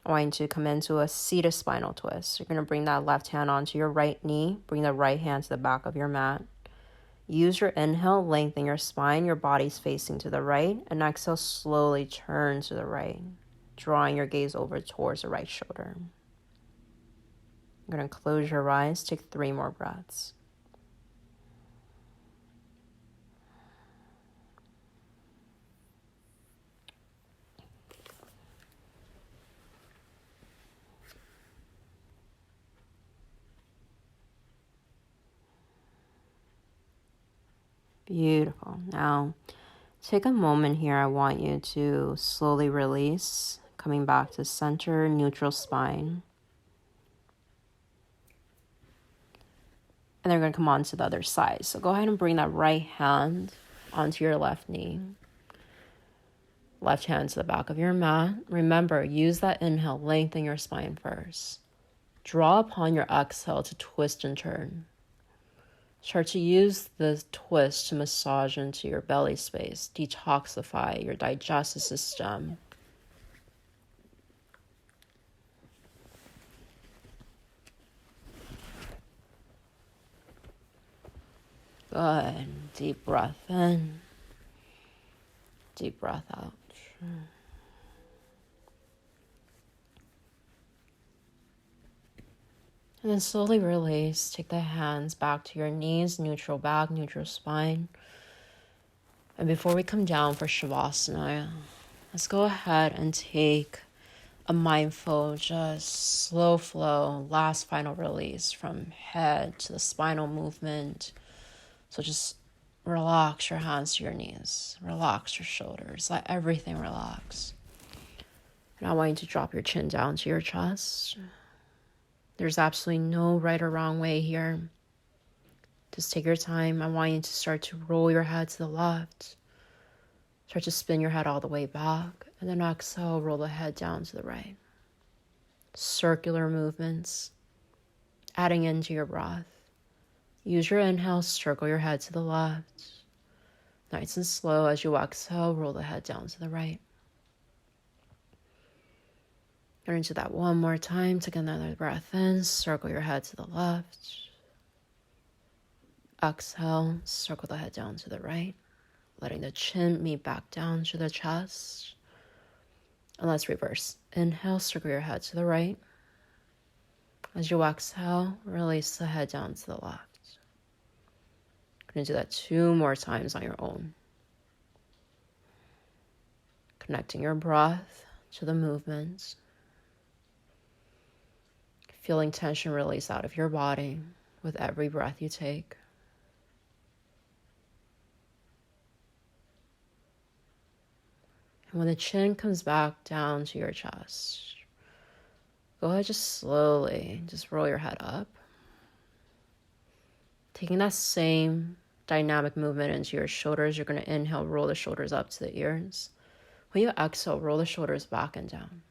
I want you to come into a seated spinal twist. You're going to bring that left hand onto your right knee. Bring the right hand to the back of your mat. Use your inhale, lengthen your spine. Your body's facing to the right. And exhale, slowly turn to the right, drawing your gaze over towards the right shoulder. You're going to close your eyes. Take 3 more breaths. Beautiful. Now, take a moment here. I want you to slowly release, coming back to center, neutral spine. And then we're going to come on to the other side. So go ahead and bring that right hand onto your left knee. Left hand to the back of your mat. Remember, use that inhale, lengthen your spine first. Draw upon your exhale to twist and turn. Start to use the twist to massage into your belly space, detoxify your digestive system. Good. Deep breath in. Deep breath out. And then slowly release. Take the hands back to your knees, neutral back, neutral spine. And before we come down for Shavasana, let's go ahead and take a mindful, just slow flow, last final release from head to the spinal movement. So just relax your hands to your knees. Relax your shoulders. Let everything relax. And I want you to drop your chin down to your chest. There's absolutely no right or wrong way here. Just take your time. I want you to start to roll your head to the left. Start to spin your head all the way back. And then exhale, roll the head down to the right. Circular movements. Adding into your breath. Use your inhale, circle your head to the left. Nice and slow as you exhale, roll the head down to the right. Get into that one more time. Take another breath in. Circle your head to the left. Exhale. Circle the head down to the right. Letting the chin meet back down to the chest. And let's reverse. Inhale. Circle your head to the right. As you exhale, release the head down to the left. Going to do that 2 more times on your own. Connecting your breath to the movements. Feeling tension release out of your body with every breath you take. And when the chin comes back down to your chest, go ahead, just slowly, just roll your head up. Taking that same dynamic movement into your shoulders, you're going to inhale, roll the shoulders up to the ears. When you exhale, roll the shoulders back and down.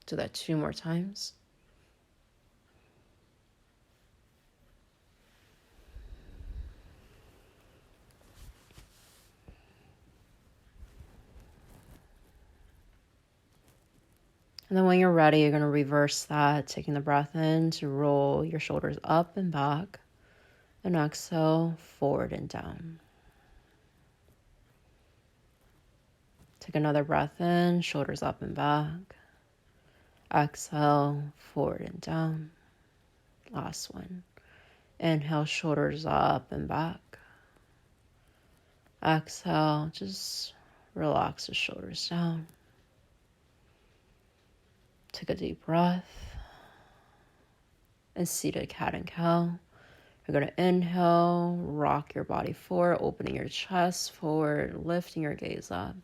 Do that 2 more times. And then when you're ready, you're going to reverse that, taking the breath in to roll your shoulders up and back, and exhale, forward and down. Take another breath in, shoulders up and back. Exhale, forward and down. Last one. Inhale, shoulders up and back. Exhale, just relax the shoulders down. Take a deep breath. And seated cat and cow. You're going to inhale, rock your body forward, opening your chest forward, lifting your gaze up.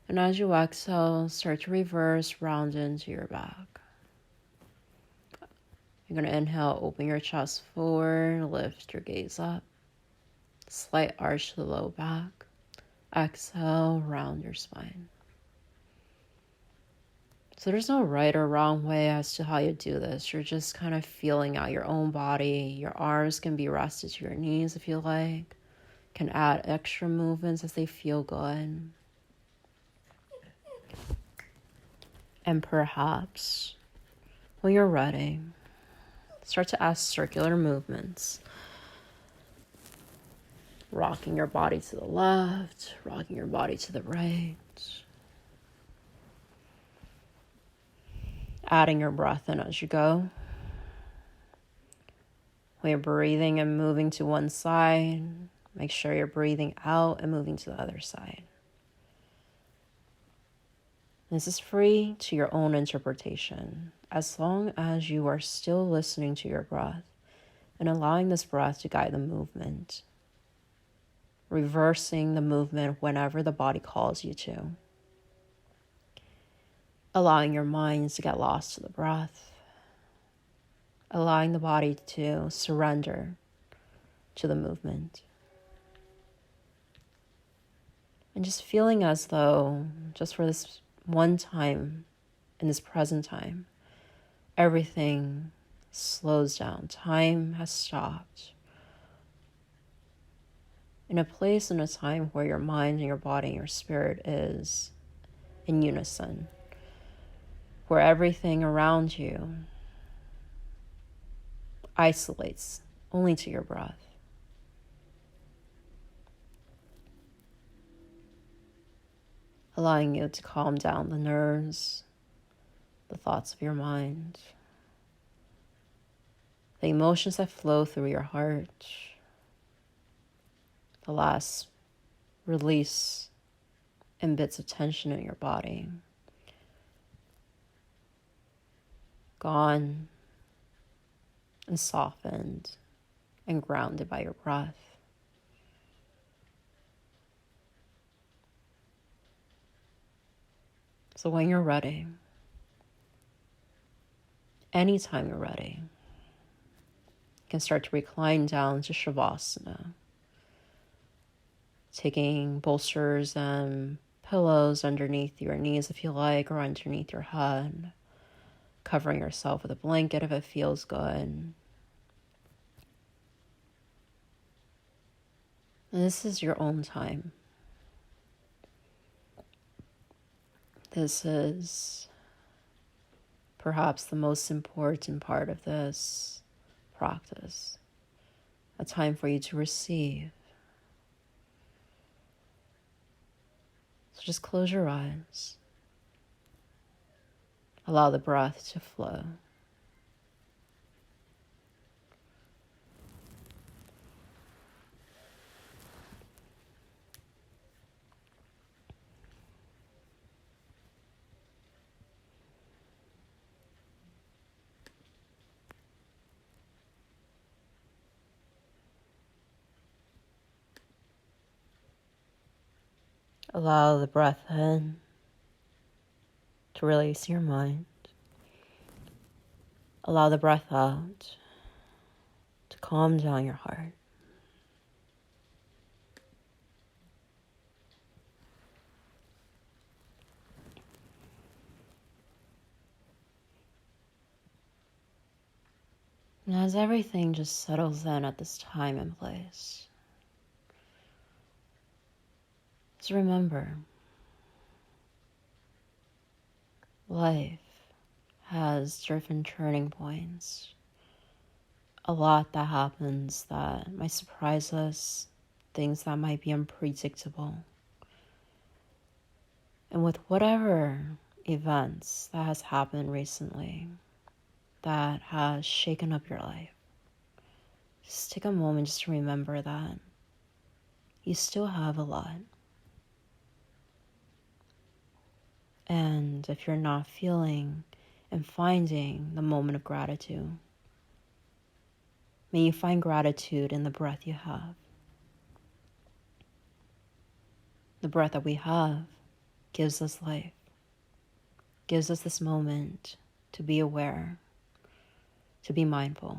And as you exhale, start to reverse, round into your back. You're going to inhale, open your chest forward, lift your gaze up. Slight arch to the low back. Exhale, round your spine. So there's no right or wrong way as to how you do this. You're just kind of feeling out your own body. Your arms can be rested to your knees if you like. Can add extra movements as they feel good. And perhaps when you're ready, start to add circular movements. Rocking your body to the left, rocking your body to the right. Adding your breath in as you go. When you're breathing and moving to one side, make sure you're breathing out and moving to the other side. This is free to your own interpretation, as long as you are still listening to your breath and allowing this breath to guide the movement, reversing the movement whenever the body calls you to, allowing your minds to get lost to the breath, allowing the body to surrender to the movement. And just feeling as though, just for this one time, in this present time, everything slows down. Time has stopped. In a place and a time where your mind and your body and your spirit is in unison, where everything around you isolates only to your breath. Allowing you to calm down the nerves, the thoughts of your mind, the emotions that flow through your heart, the last release and bits of tension in your body. Gone and softened and grounded by your breath. So when you're ready, anytime you're ready, you can start to recline down to Shavasana, taking bolsters and pillows underneath your knees if you like, or underneath your head, covering yourself with a blanket if it feels good. And this is your own time. This is perhaps the most important part of this practice. A time for you to receive. So just close your eyes. Allow the breath to flow. Allow the breath in to release your mind. Allow the breath out to calm down your heart. And as everything just settles in at this time and place, just remember, life has different turning points. A lot that happens that might surprise us, things that might be unpredictable. And with whatever events that has happened recently that has shaken up your life, just take a moment just to remember that you still have a lot. And if you're not feeling and finding the moment of gratitude, may you find gratitude in the breath you have. The breath that we have gives us life, gives us this moment to be aware, to be mindful.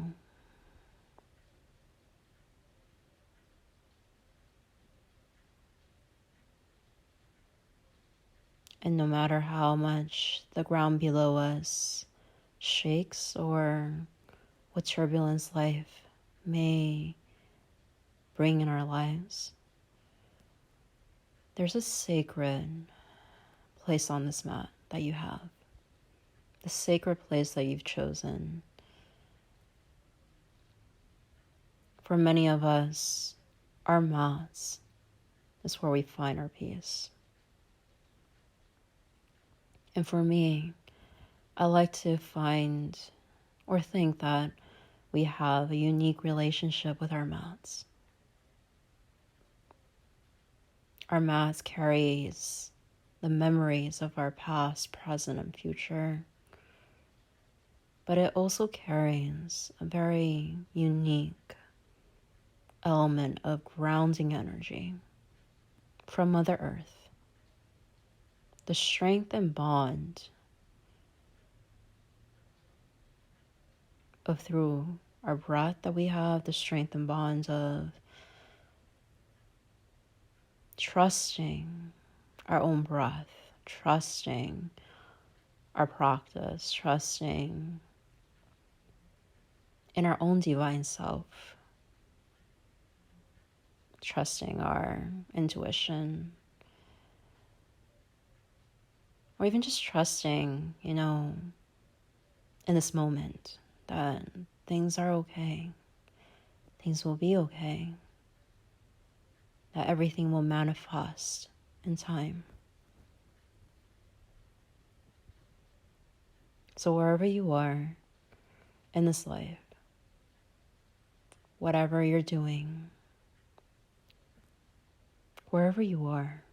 And no matter how much the ground below us shakes or what turbulence life may bring in our lives, there's a sacred place on this mat that you have, the sacred place that you've chosen. For many of us, our mats is where we find our peace. And for me, I like to find or think that we have a unique relationship with our mats. Our mats carries the memories of our past, present, and future. But it also carries a very unique element of grounding energy from Mother Earth. The strength and bond of through our breath that we have, the strength and bonds of trusting our own breath, trusting our practice, trusting in our own divine self, trusting our intuition, or even just trusting, in this moment that things are okay, things will be okay, that everything will manifest in time. So wherever you are in this life, whatever you're doing, wherever you are,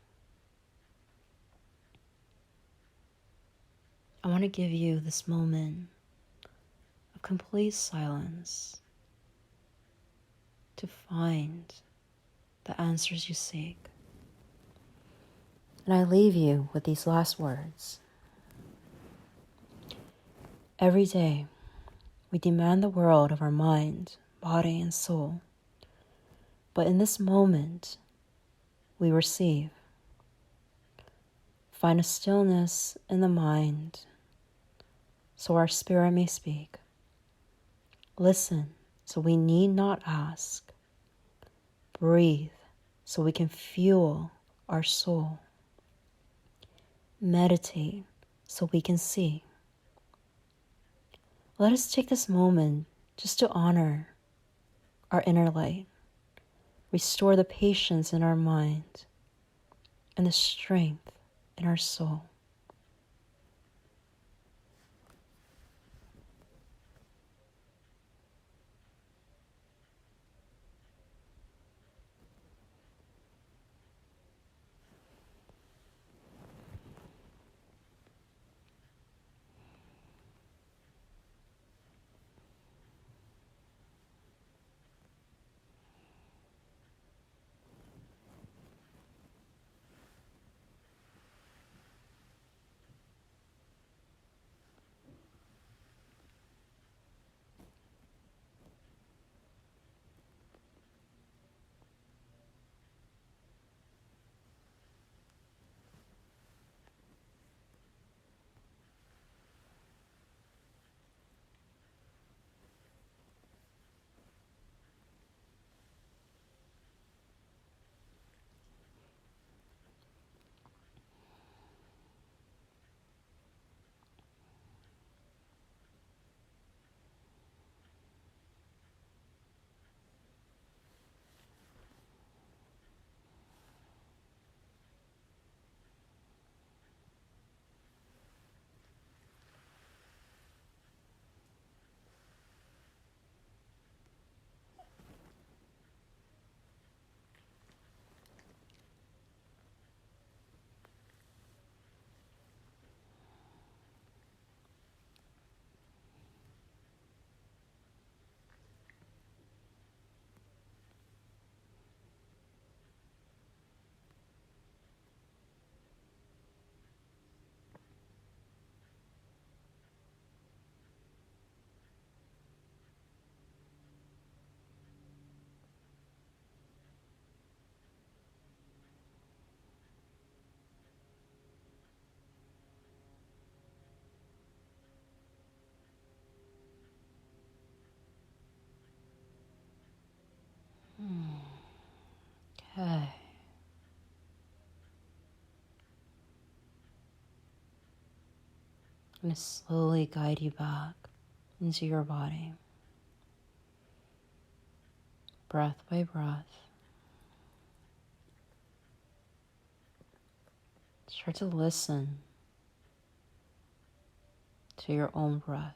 I want to give you this moment of complete silence to find the answers you seek. And I leave you with these last words. Every day, we demand the world of our mind, body, and soul. But in this moment, we receive. Find a stillness in the mind so our spirit may speak. Listen so we need not ask. Breathe so we can fuel our soul. Meditate so we can see. Let us take this moment just to honor our inner light, restore the patience in our mind, and the strength in our soul. I'm going to slowly guide you back into your body, breath by breath. Start to listen to your own breath.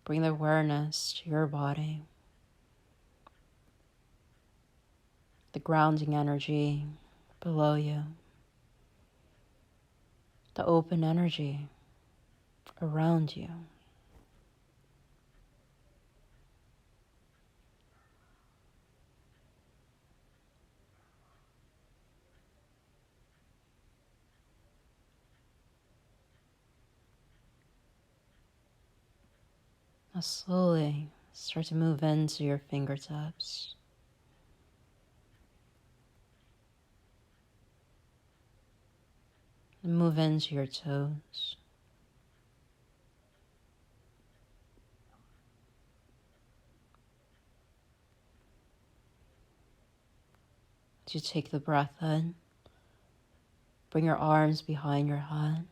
Bring the awareness to your body, the grounding energy below you, the open energy around you. Now slowly start to move into your fingertips. And move into your toes. As you take the breath in, bring your arms behind your head.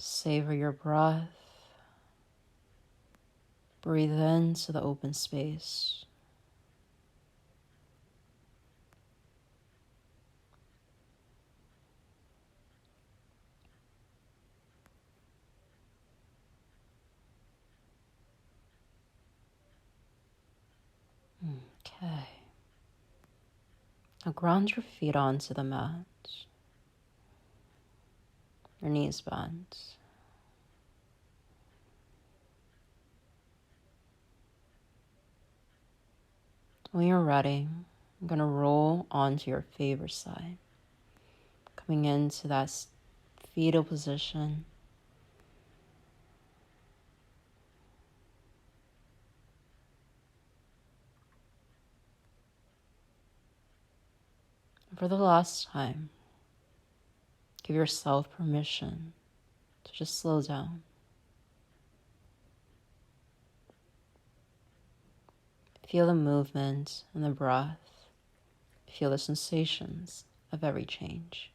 Savor your breath. Breathe into the open space. Okay. Now ground your feet onto the mat. Your knees bent. When you're ready, I'm going to roll onto your favorite side. Coming into that fetal position. And for the last time, give yourself permission to just slow down. Feel the movement and the breath. Feel the sensations of every change.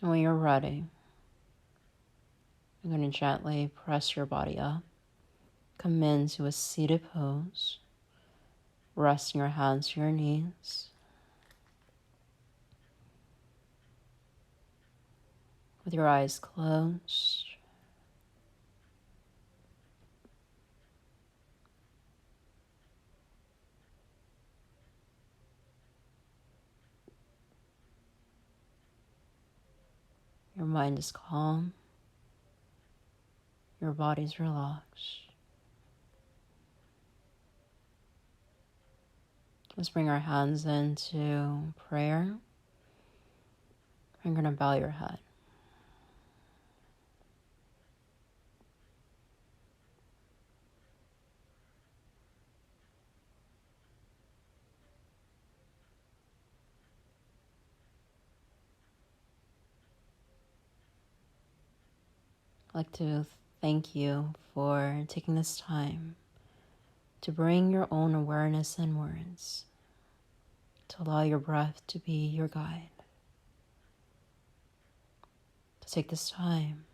And when you're ready, I'm going to gently press your body up. Come into a seated pose, resting your hands to your knees. With your eyes closed. Your mind is calm. Your body's relaxed. Let's bring our hands into prayer. I'm going to bow your head. I'd like to thank you for taking this time to bring your own awareness inwards, to allow your breath to be your guide, to take this time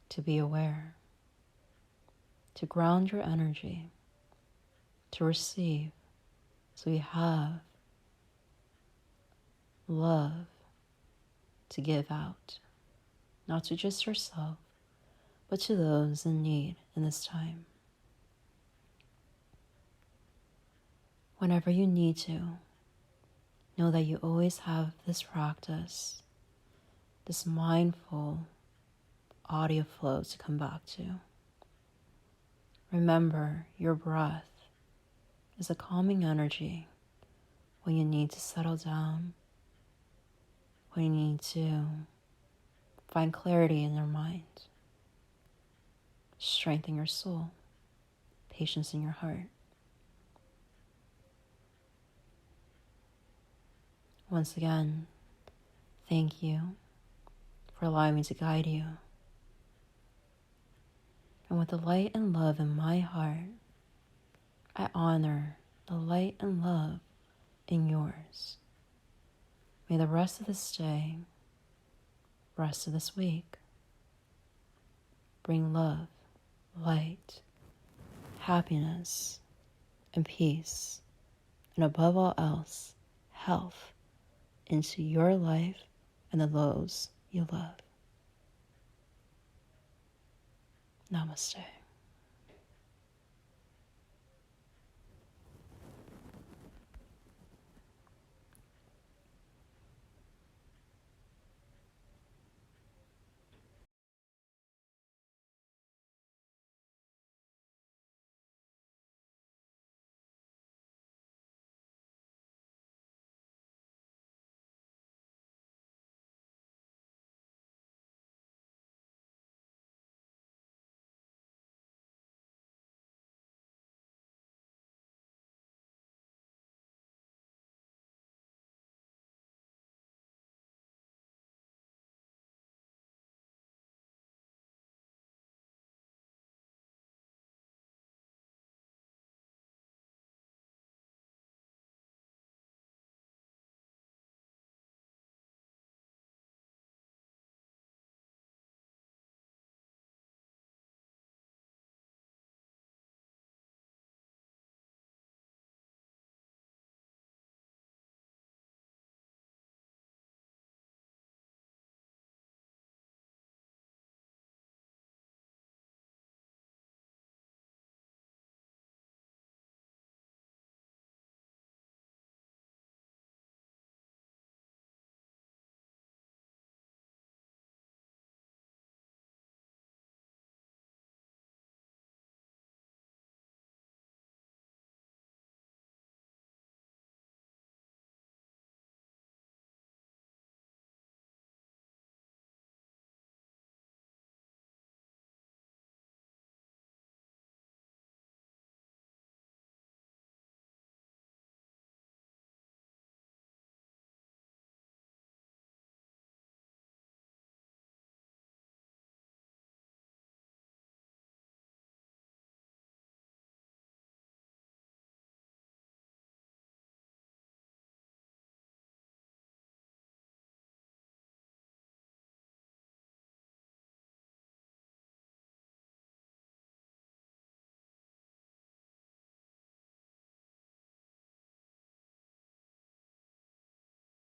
to be aware, to ground your energy, to receive, so you have love to give out, not to just yourself, but to those in need in this time. Whenever you need to, know that you always have this practice, this mindful audio flow to come back to. Remember, your breath is a calming energy when you need to settle down, when you need to find clarity in your mind, strengthen your soul, patience in your heart. Once again, thank you for allowing me to guide you. And with the light and love in my heart, I honor the light and love in yours. May the rest of this day, rest of this week, bring love, light, happiness, and peace, and above all else, health into your life and the those you love. Namaste.